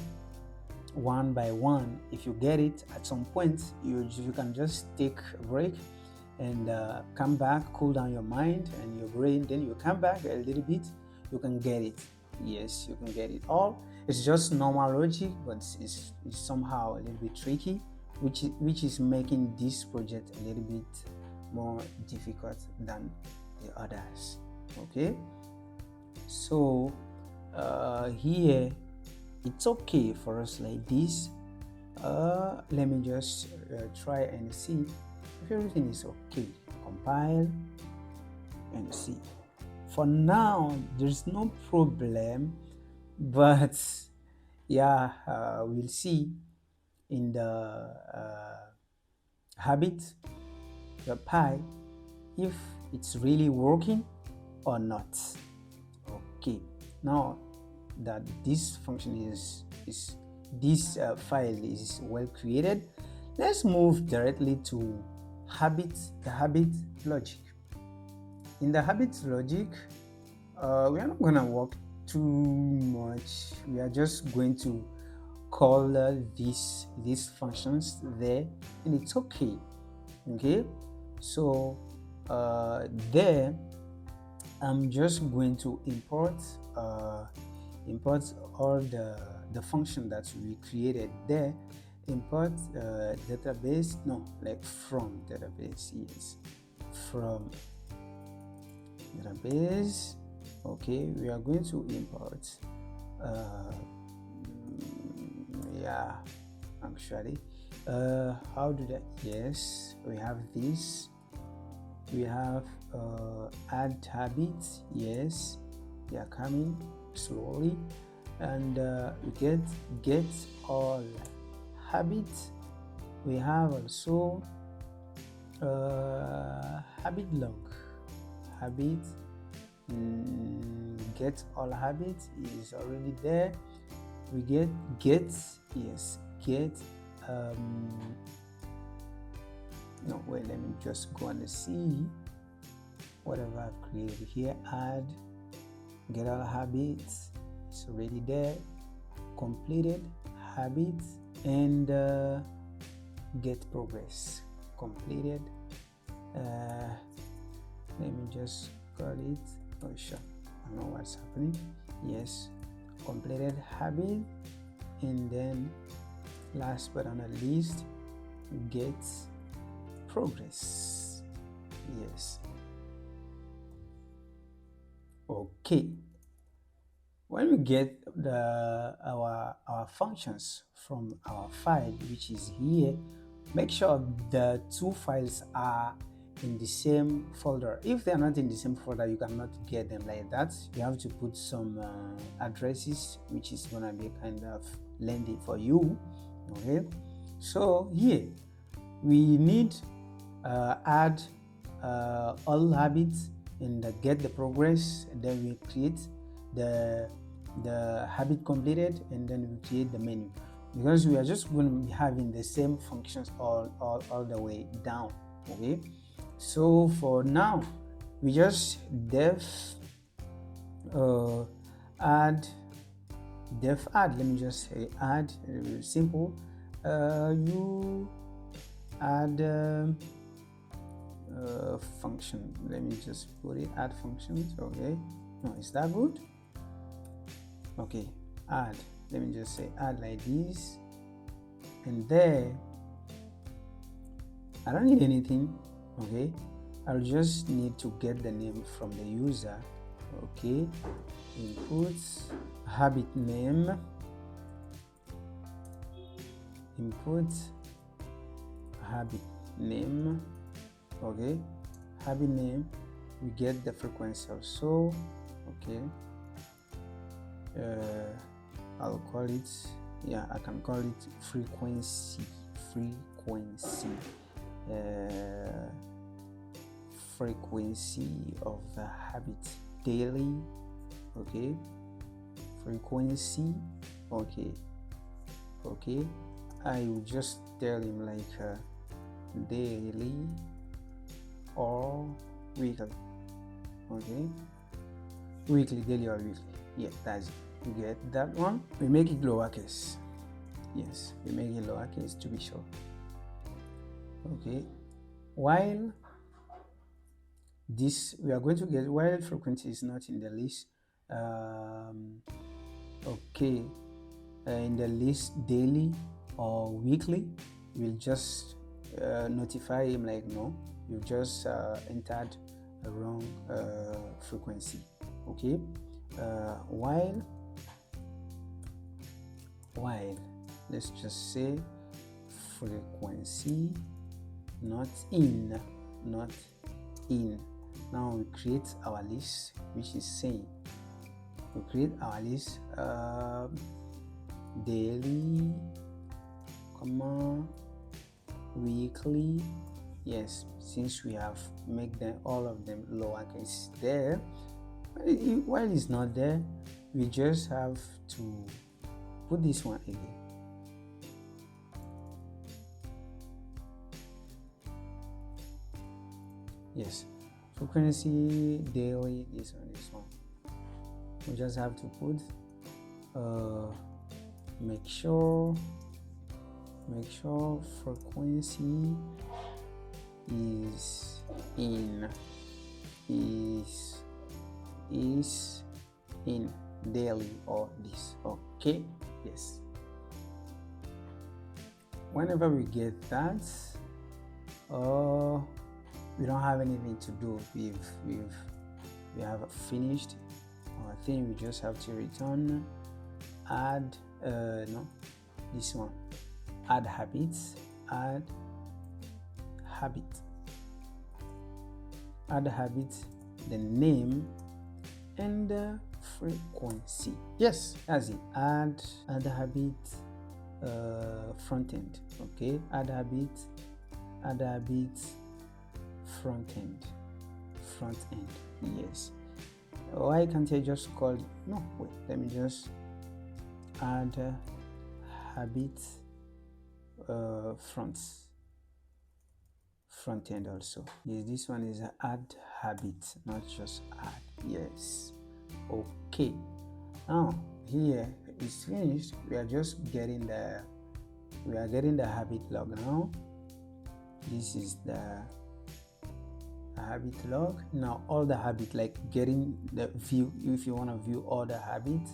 S1: one by one. If you get it at some point, you can just take a break and come back, cool down your mind and your brain, then you come back a little bit, you can get it. Yes, you can get it all. It's just normal logic, but it's somehow a little bit tricky, which is making this project a little bit more difficult than the others. Okay, so here it's okay for us like this. Let me just try and see if everything is okay. Compile and see. For now there's no problem, but we'll see in the habit.py if it's really working or not. Okay, now that this function is this file is well created, let's move directly to the habit logic. In the habit logic, we are not going to work too much. We are just going to call these functions there, and it's okay. Okay, so there I'm just going to import all the function that we created there. Import database, no, like from database. Yes, from database. Okay, we are going to import actually how do that? Yes, we have this, we have add habits. Yes, they are coming slowly, and we get all habits. We have also habit log. Get all habits is already there. we get yes, get no, wait, let me just go and see whatever I've created here. Add, get all habits, it's already there. Completed habits, and get progress, completed. Let me just call it, oh sure, I know what's happening. Yes, completed habit, and then last but not least, get progress. Yes. Okay, when we get our functions from our file, which is here, make sure the two files are in the same folder. If they are not in the same folder, you cannot get them like that. You have to put some addresses, which is gonna be kind of lengthy for you. Okay, so here we need add all habits and get the progress, and then we create the habit completed, and then we create the menu, because we are just going to be having the same functions all the way down. Okay, so for now we just add, let me just say add, simple, you add function, let me just put it, add functions. Okay, no, is that good? Okay, add, let me just say add like this, and there I don't need anything. Okay, I'll just need to get the name from the user. Okay, inputs, habit name, input habit name. Okay, habit name, we get the frequency also. Okay, I'll call it, yeah, I can call it frequency of the habit, daily. Okay, frequency. Okay, I will just tell him like daily or weekly. Okay, weekly, daily or weekly. Yeah, that's it. You get that one. We make it lowercase. Yes, we make it lowercase to be sure. Okay, while this we are going to get, while frequency is not in the list, okay, in the list daily or weekly, we'll just notify him like, no, you just entered a wrong frequency. Okay, while let's just say frequency not in. Now we create our list, which is saying we create our list daily, weekly. Yes, since we have made them all of them lowercase there, while it's not there, we just have to put this one again. Yes, frequency daily, this one. We just have to put make sure frequency is in daily or this. Okay, yes. Whenever we get that, we don't have anything to do. We have finished our thing. We just have to return add this one, add habits, add habit, the name and the frequency. Yes, that's it. Add habit frontend. Okay, add habit front end. Yes, why can't I just call it? No, wait, let me just add habit front end also. Yes, this one is add habit, not just add. Yes, okay. Now here it's finished. We are just getting the habit log now. This is the habit log. Now all the habit, like getting the view, if you want to view all the habits,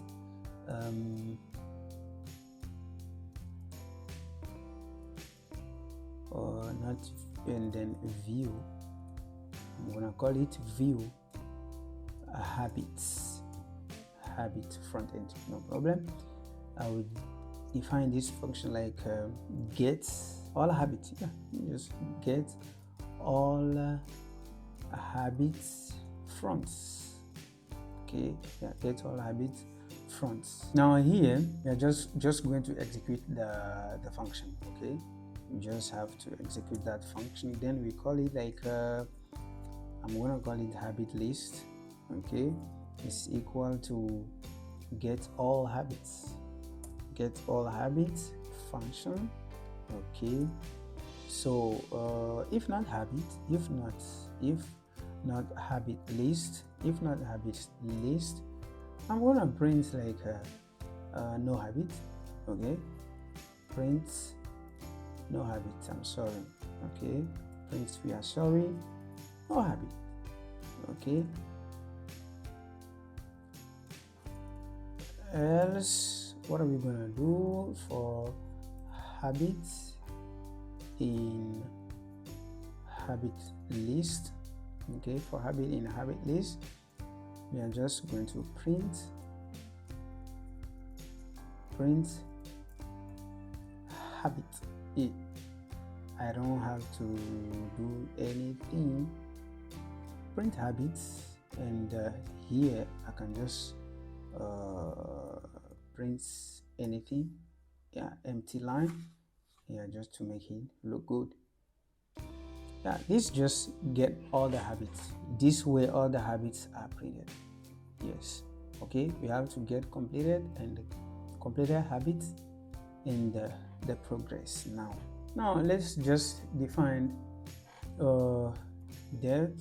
S1: or not, and then view, I'm gonna call it view habits, habit front end, no problem. I would define this function like get all habits. Yeah, just get all habits fronts. Okay, yeah, get all habits fronts. Now here we are just going to execute the function. Okay, we just have to execute that function. Then we call it like I'm gonna call it habit list. Okay, is equal to get all habits, get all habits function. Okay, so if not habit, if not habit list, I'm gonna print like no habit. Okay, print no habit, I'm sorry. Okay, print we are sorry, no habit. Okay, else what are we gonna do for habits in habit list? Okay, for habit in habit list, we are just going to print habit. I don't have to do anything. Print habits, and here I can just print anything. Yeah, empty line. Yeah, just to make it look good. Yeah, this just get all the habits. This way all the habits are printed. Yes, okay, we have to get completed and completed habits in the progress. Now let's just define dev.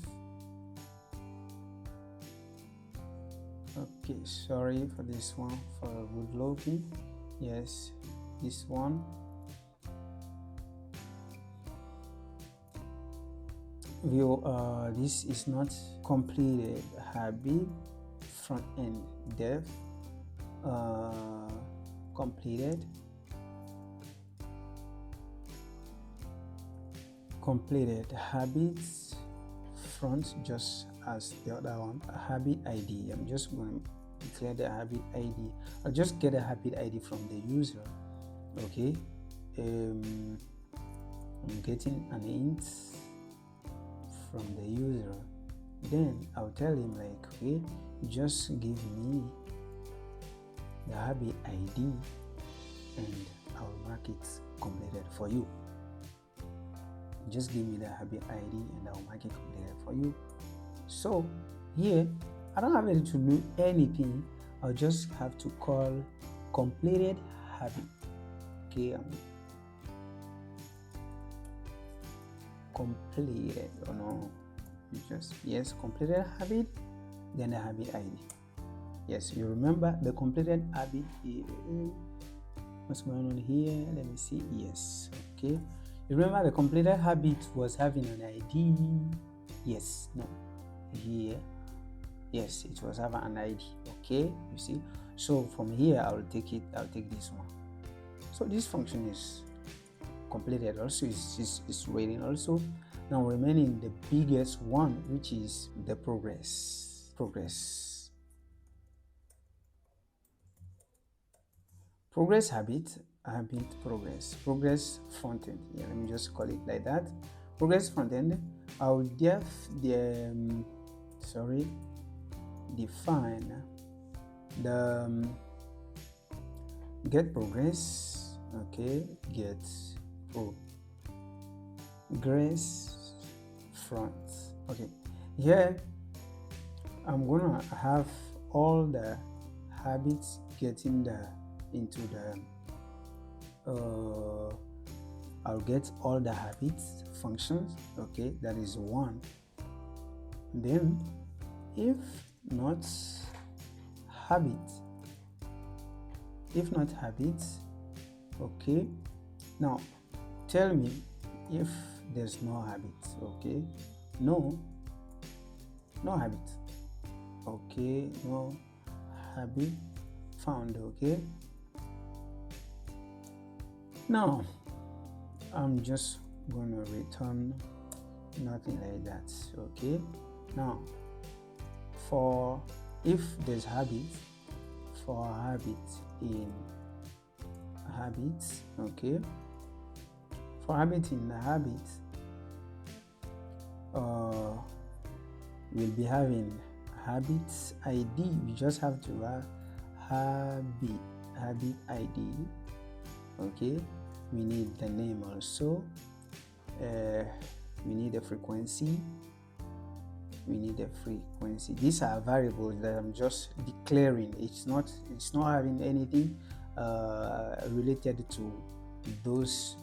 S1: Okay, sorry for this one, for good loading. Yes, this one. View, this is not completed habit front end dev completed habits front, just as the other one. Habit ID, I'm just going to declare the habit ID. I'll just get a habit ID from the user. Okay, I'm getting an int from the user. Then I'll tell him like, okay, just give me the habit ID and I'll mark it completed for you. Just give me the habit ID and I'll mark it completed for you. So here I don't have to do anything. I'll just have to call completed habit. Okay, completed, or no, just yes, completed habit, then the habit ID. Yes, you remember the completed habit. What's going on here? Let me see. Yes, okay, you remember the completed habit was having an ID. Yes, no, here, yes, it was having an ID. Okay, you see, so from here I'll take this one. So this function is completed also, is waiting also. Now remaining the biggest one, which is the progress habit progress front end. Yeah, let me just call it like that, progress front end. I'll define the get progress. Okay, get progress front. Okay, here I'm gonna have all the habits getting the into the I'll get all the habits functions. Okay, that is one. Then if not habits, okay, now tell me if there's no habits. Okay, no habit. Okay, no habit found. Okay, now I'm just gonna return nothing like that. Okay, now for if there's habit, for habit in habits, okay, for habit in the habits, we'll be having habits ID. We just have to have habit ID. Okay, we need the name also. We need a frequency. These are variables that I'm just declaring. It's not having anything related to those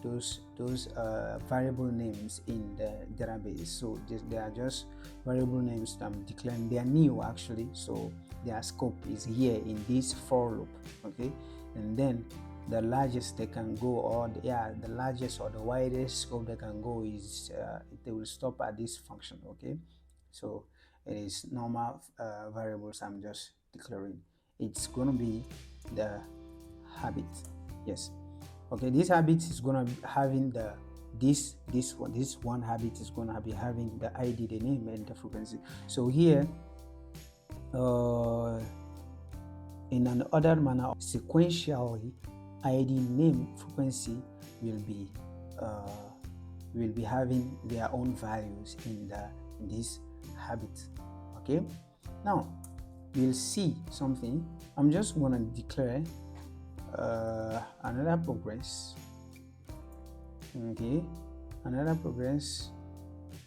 S1: variable names in the database. So they are just variable names that I'm declaring. They are new actually, so their scope is here in this for loop. Okay, and then the largest they can go, or the largest or the widest scope they can go is they will stop at this function. Okay, so it is normal variables I'm just declaring. It's going to be the habit. Yes. Okay, this habit is going to be having this one habit is going to be having the ID, the name, and the frequency. So here in an other manner, sequentially, ID, name, frequency will be having their own values in this habit. Okay, now we'll see something. I'm just going to declare another progress. Okay, another progress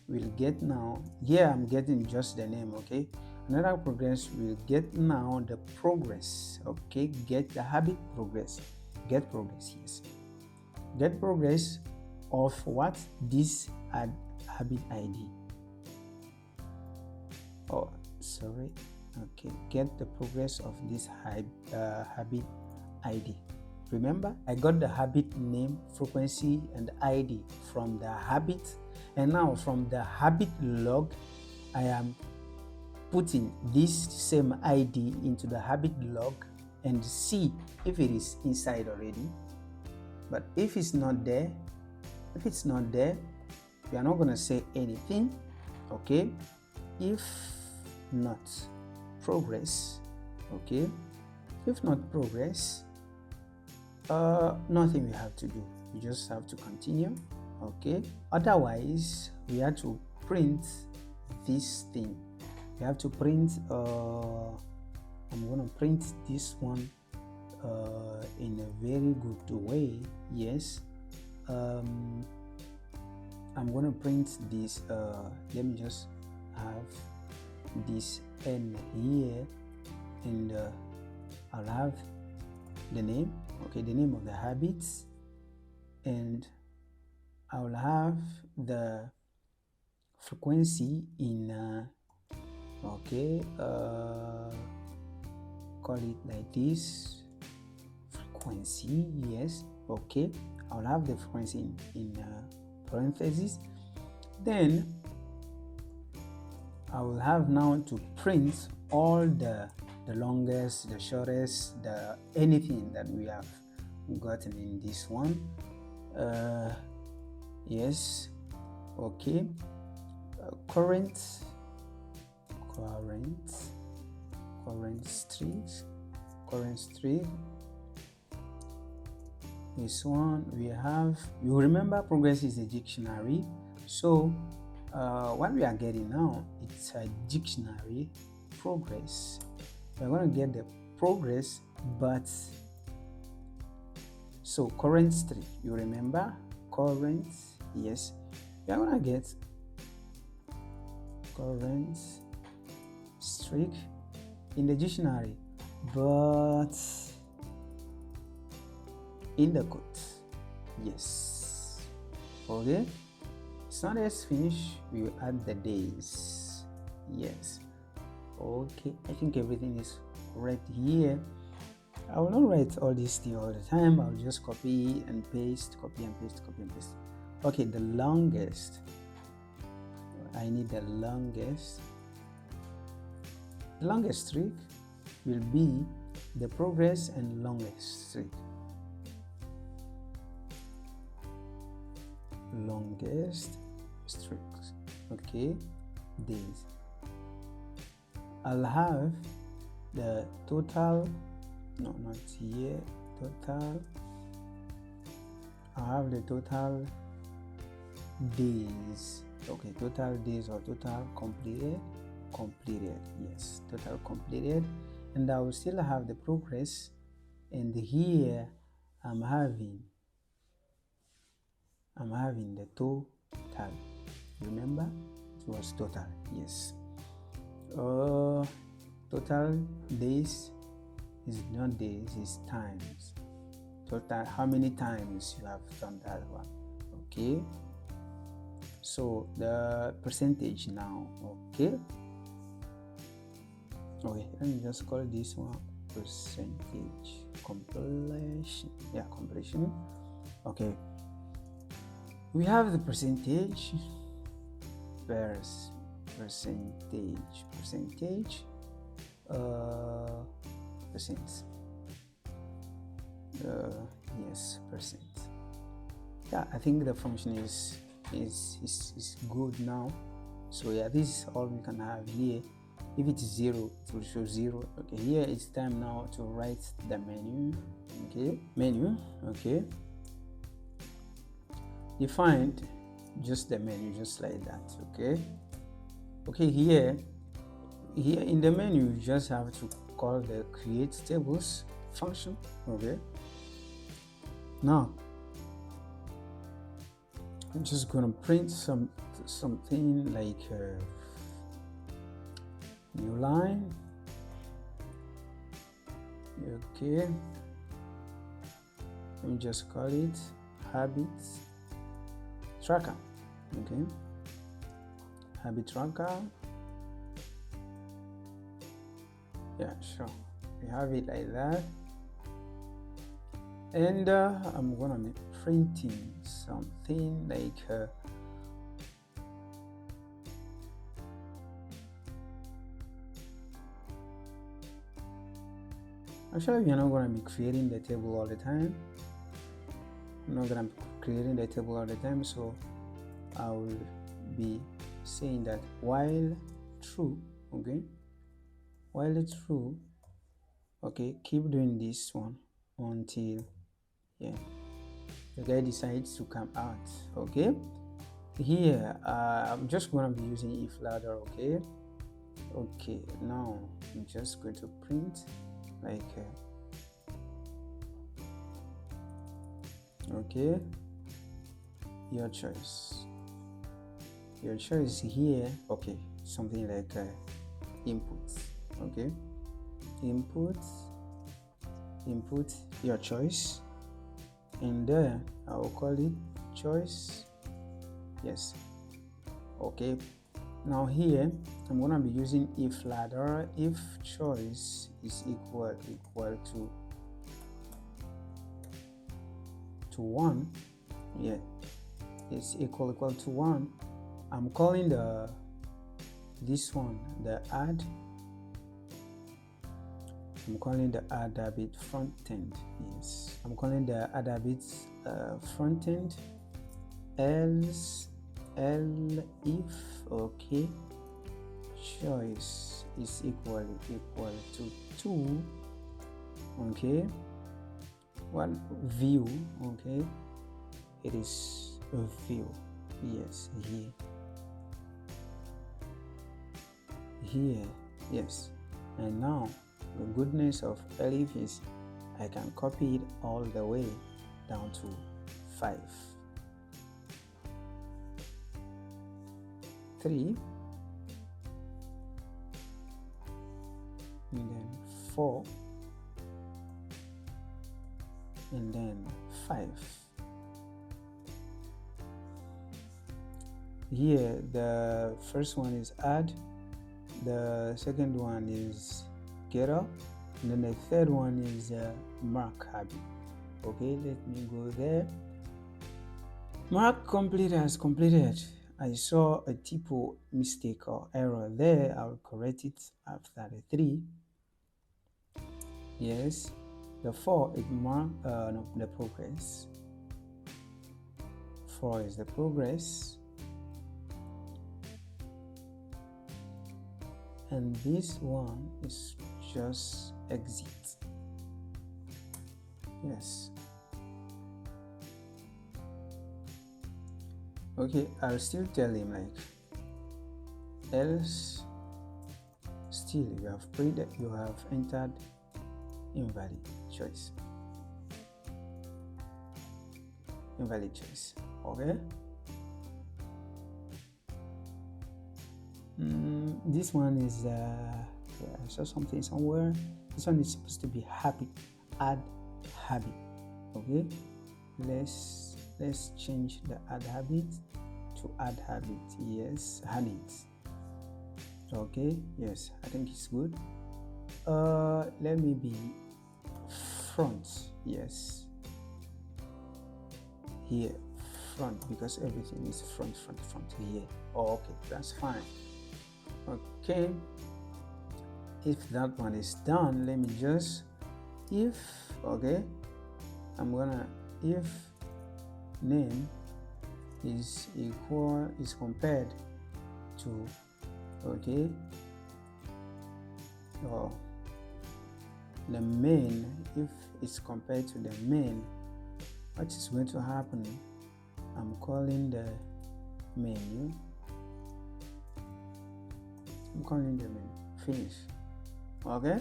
S1: will get now. Here I'm getting just the name. Okay, another progress will get now the progress. Okay, get the habit progress. Get progress. Yes, get progress of what? This habit ID. Oh, sorry. Okay, get the progress of this habit ID. Remember, I got the habit name, frequency, and ID from the habit, and now from the habit log, I am putting this same ID into the habit log and see if it is inside already. But if it's not there, we are not going to say anything. Okay, if not progress, okay, if not progress, nothing we have to do. We just have to continue. Okay, otherwise we have to print this thing. We have to print I'm going to print this one in a very good way. Yes, I'm going to print this. Let me just have this n here, and I'll have the name. Okay, the name of the habits, and I will have the frequency in okay, call it like this, frequency. Yes, okay, I'll have the frequency in parentheses. Then I will have now to print all the longest, the shortest, anything that we have gotten in this one. Yes, okay, current string. This one we have, you remember progress is a dictionary, so what we are getting now, it's a dictionary progress. We're going to get the progress, but so current string, you remember current. Yes, we are going to get current string in the dictionary, but in the code. Yes. Okay. Sunday is finished. We will add the days. Yes. Okay. I think everything is right here. I will not write all this thing all the time. I'll just copy and paste, copy and paste, copy and paste. Okay, the longest. I need the longest. The longest streak will be the progress and longest streak. Longest streaks. Okay, days. I'll have the total. No, not here. Total. I have the total days. Okay, total days or total completed. Yes, total completed. And I will still have the progress. And here I'm having the total. Remember, it was total. Yes. Total days is not days, it's times. Total, how many times you have done that one. Okay, so the percentage now. Okay, let me just call this one percentage completion. Yeah, completion. Okay, we have the percentage. Where's percentage? Percent. Yes, percent. Yeah, I think the function is good now. So yeah, this is all we can have here. If it is 0, it will show 0. Okay, here it's time now to write the menu. Okay, define just the menu, just like that. Okay, here in the menu you just have to call the create tables function. Okay, now I'm just gonna print something like new line. Okay, let me just call it habit tracker. Okay, habit tracker. Yeah, sure, we have it like that. And I'm gonna be printing something like actually we're not gonna be creating the table all the time. I'm not gonna be creating the table all the time, so I will be saying that while true. Okay, while it's true. Okay, keep doing this one until the guy decides to come out. Okay, here I'm just gonna be using if ladder. Okay, now I'm just going to print like okay, your choice here. Okay, something like inputs. Okay, input your choice, and then I will call it choice. Yes. Okay, now here I'm gonna be using if ladder. If choice is equal to 1, yeah, it's equal to 1. I'm calling this one the add. I'm calling the add habit frontend. Yes, I'm calling the add habit frontend. Else if okay, choice is equal to 2. Okay, one view. Okay, it is a view. Yes, here. Yes, and now the goodness of elif is I can copy it all the way down to 5, 3, and then 4, and then 5. Here the first one is add, the second one is getter, and then the third one is mark habit. Okay, let me go there. Mark complete has completed. I saw a typo mistake or error there. I'll correct it after the 3. Yes, the 4 is mark no, the progress. 4 is the progress, and this one is just exit. Yes. Okay, I'll still tell him like else still you have printed, you have entered invalid choice. Invalid choice. Okay. This one is yeah, I saw something somewhere. This one is supposed to be habit. Add habit. Okay. Let's change the add habit to add habit. Yes, habit. Okay, yes, I think it's good. Let me be front. Yes, here front, because everything is front here. Oh, okay, that's fine. Okay, if that one is done, let me just if, okay, I'm gonna if name is compared to, okay, or the main, if it's compared to the main, what is going to happen? I'm calling the menu, I'm calling the menu finish. Okay,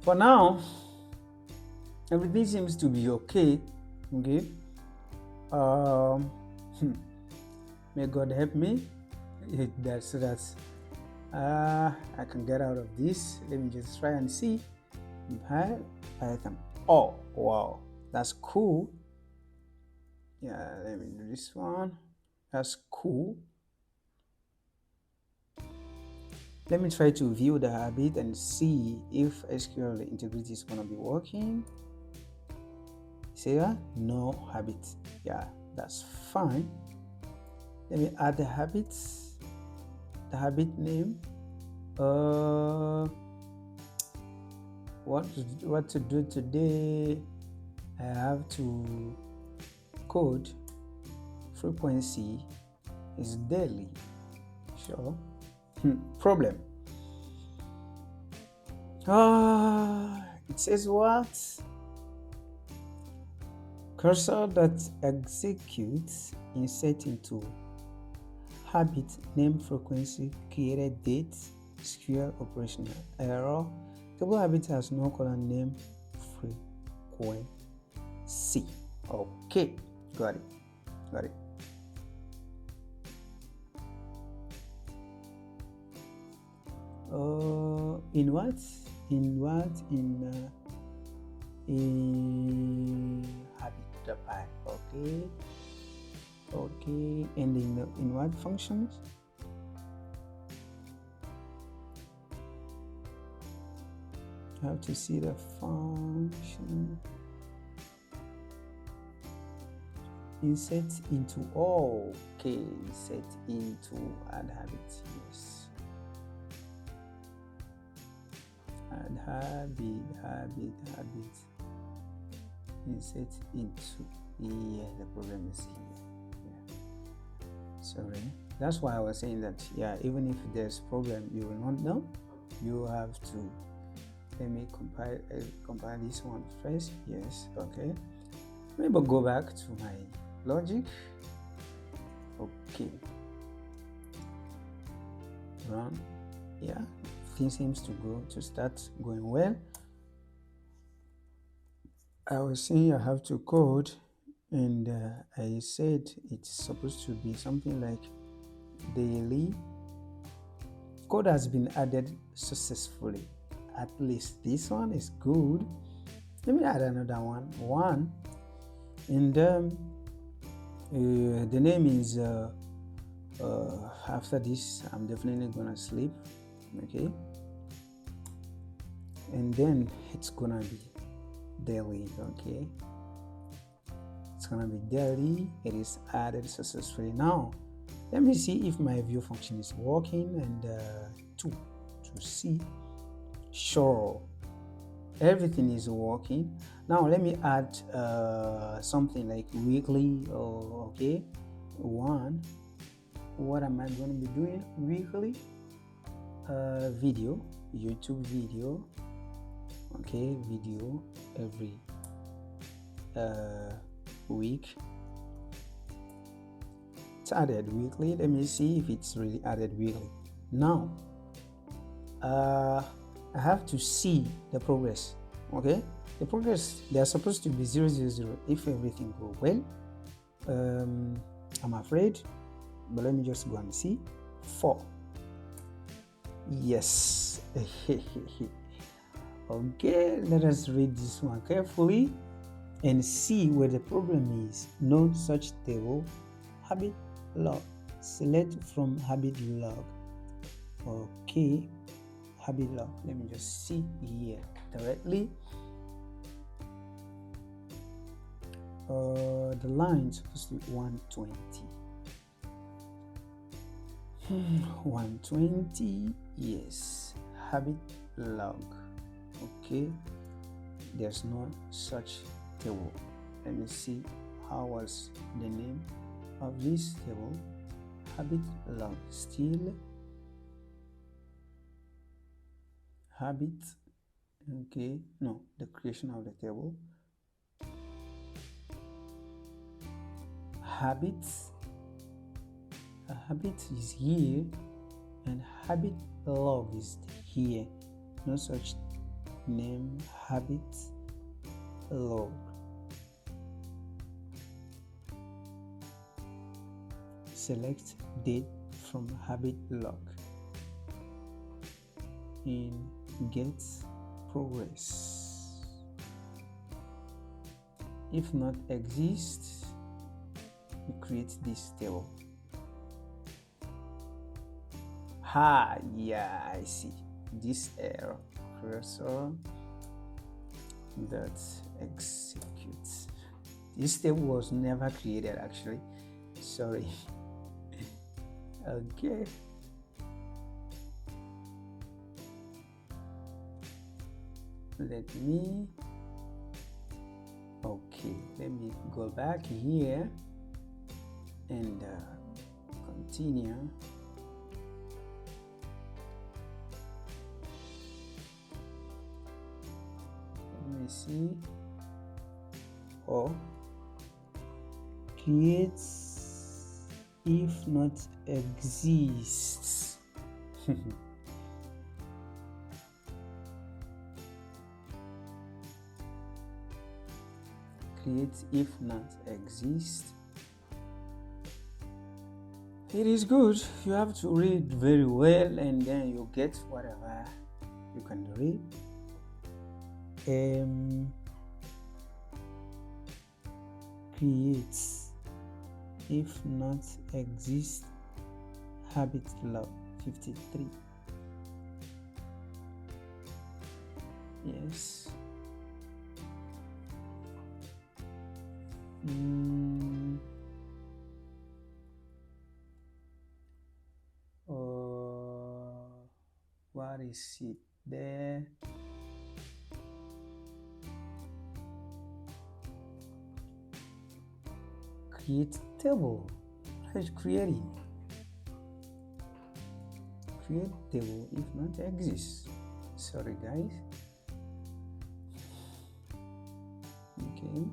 S1: for now everything seems to be okay. Okay, may God help me so that I can get out of this. Let me just try and see. Python. Oh wow, that's cool. Yeah, let me do this one. That's cool. Let me try to view the habit and see if SQL integrity is gonna be working. See that? No habit. Yeah, that's fine. Let me add the habits. The habit name. What to do today? I have to code. Frequency is daily. Sure. Problem. It says what? Cursor that executes insert into habit name frequency created date SQL operational error. Table habit has no column name frequency. Okay, got it. In what? In habit.py. Okay, and in what functions? You have to see the function. Insert into, okay, insert into add habit. Yes, add habit, insert into. Yeah, the problem is here. Yeah, sorry, that's why I was saying that. Yeah, even if there's problem you will not know, you have to. Let me compile this one first. Yes, okay, maybe go back to my logic. Okay, run. Yeah, things seems to start going well. I was saying I have to code, and I said it's supposed to be something like daily. Code has been added successfully. At least this one is good. Let me add another one. And the name is after this I'm definitely gonna sleep, okay, and then it's gonna be daily, okay, it's gonna be daily. It is added successfully. Now let me see if my view function is working, and to see, sure, everything is working. Now let me add something like weekly, or okay, one. What am I going to be doing weekly? Video, YouTube video, okay, video every week. It's added weekly. Let me see if it's really added weekly. Now I have to see the progress, okay. The progress, they are supposed to be 0, 0, 0 if everything go well. I'm afraid, but let me just go and see. 4. Yes. Okay, let us read this one carefully and see where the problem is. No such table. Habit log. Select from habit log. Okay, habit log. Let me just see here directly. The line is supposed to be 120. 120, yes. Habit log. Okay, there's no such table. Let me see how was the name of this table. Habit log. Still habit. Okay, no, the creation of the table. Habits. A habit is here and habit log is here. No such name. Habit log. Select date from habit log in get progress. If not exists, you create this table. Yeah, I see this error. Cursor that executes. This table was never created actually. Sorry. Okay. Let me go back here and continue. Let me see. Creates if not exists. Create if not exist. It is good. You have to read very well and then you get whatever you can read. Creates if not exist. Habit log 53. Yes. What is it there? Create table. What is creating? Create table if not exists. Sorry guys. Okay.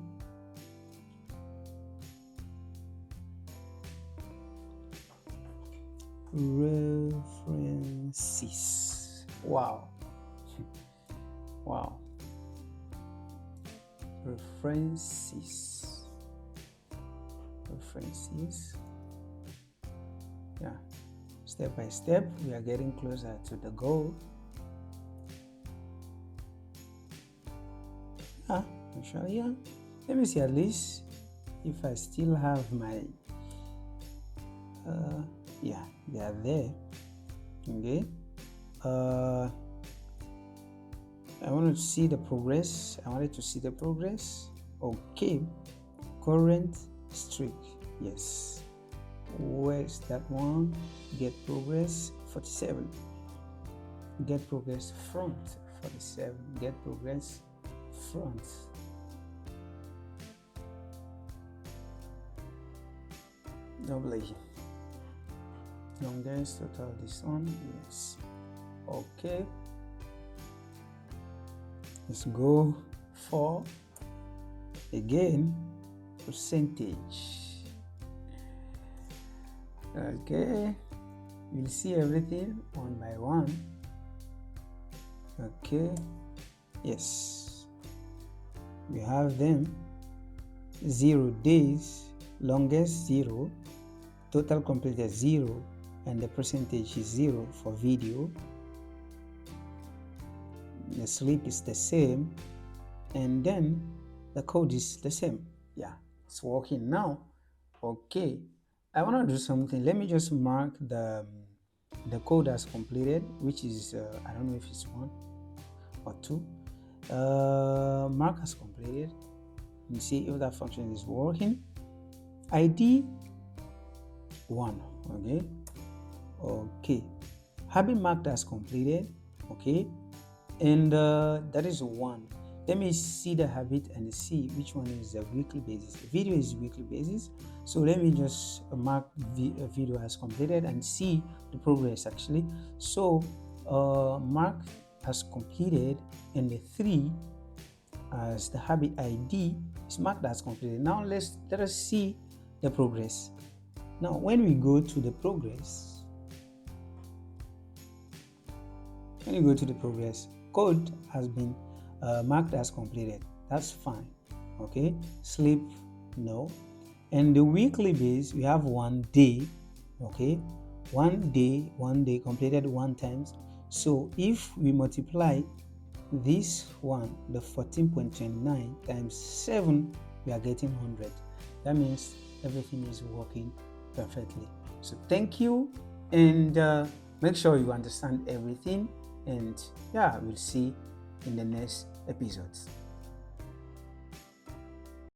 S1: References. Wow. Wow. References. Yeah. Step by step, we are getting closer to the goal. Yeah, actually, yeah. Let me see at least if I still have my yeah, they are there. Okay, I wanted to see the progress. Okay, current streak. Yes, where's that one? Get progress 47. Get progress front 47. Get progress front. Doubly. Longest total this one. Yes. Okay. Let's go for again percentage. Okay, we'll see everything one by one. Okay, yes, we have them. 0 days, longest 0, total completed 0, and the percentage is 0 for video. The sleep is the same, and then the code is the same. Yeah, it's working now. Okay, I want to do something. Let me just mark the code as completed, which is I don't know if it's 1 or 2. Mark as completed and see if that function is working. ID 1. Okay, habit marked as completed. Okay, and that is 1. Let me see the habit and see which one is a weekly basis. The video is weekly basis, so let me just mark the video as completed and see the progress actually. So mark as completed, and the 3 as the habit ID is marked as completed. Now let us see the progress. Now when we go to the progress, code has been marked as completed. That's fine. Okay, sleep no. And the weekly base, we have 1 day. Okay, 1 day completed 1 times. So if we multiply this one, the 14.29 times 7, we are getting 100. That means everything is working perfectly. So thank you, and make sure you understand everything, and yeah, we'll see in the next episodes.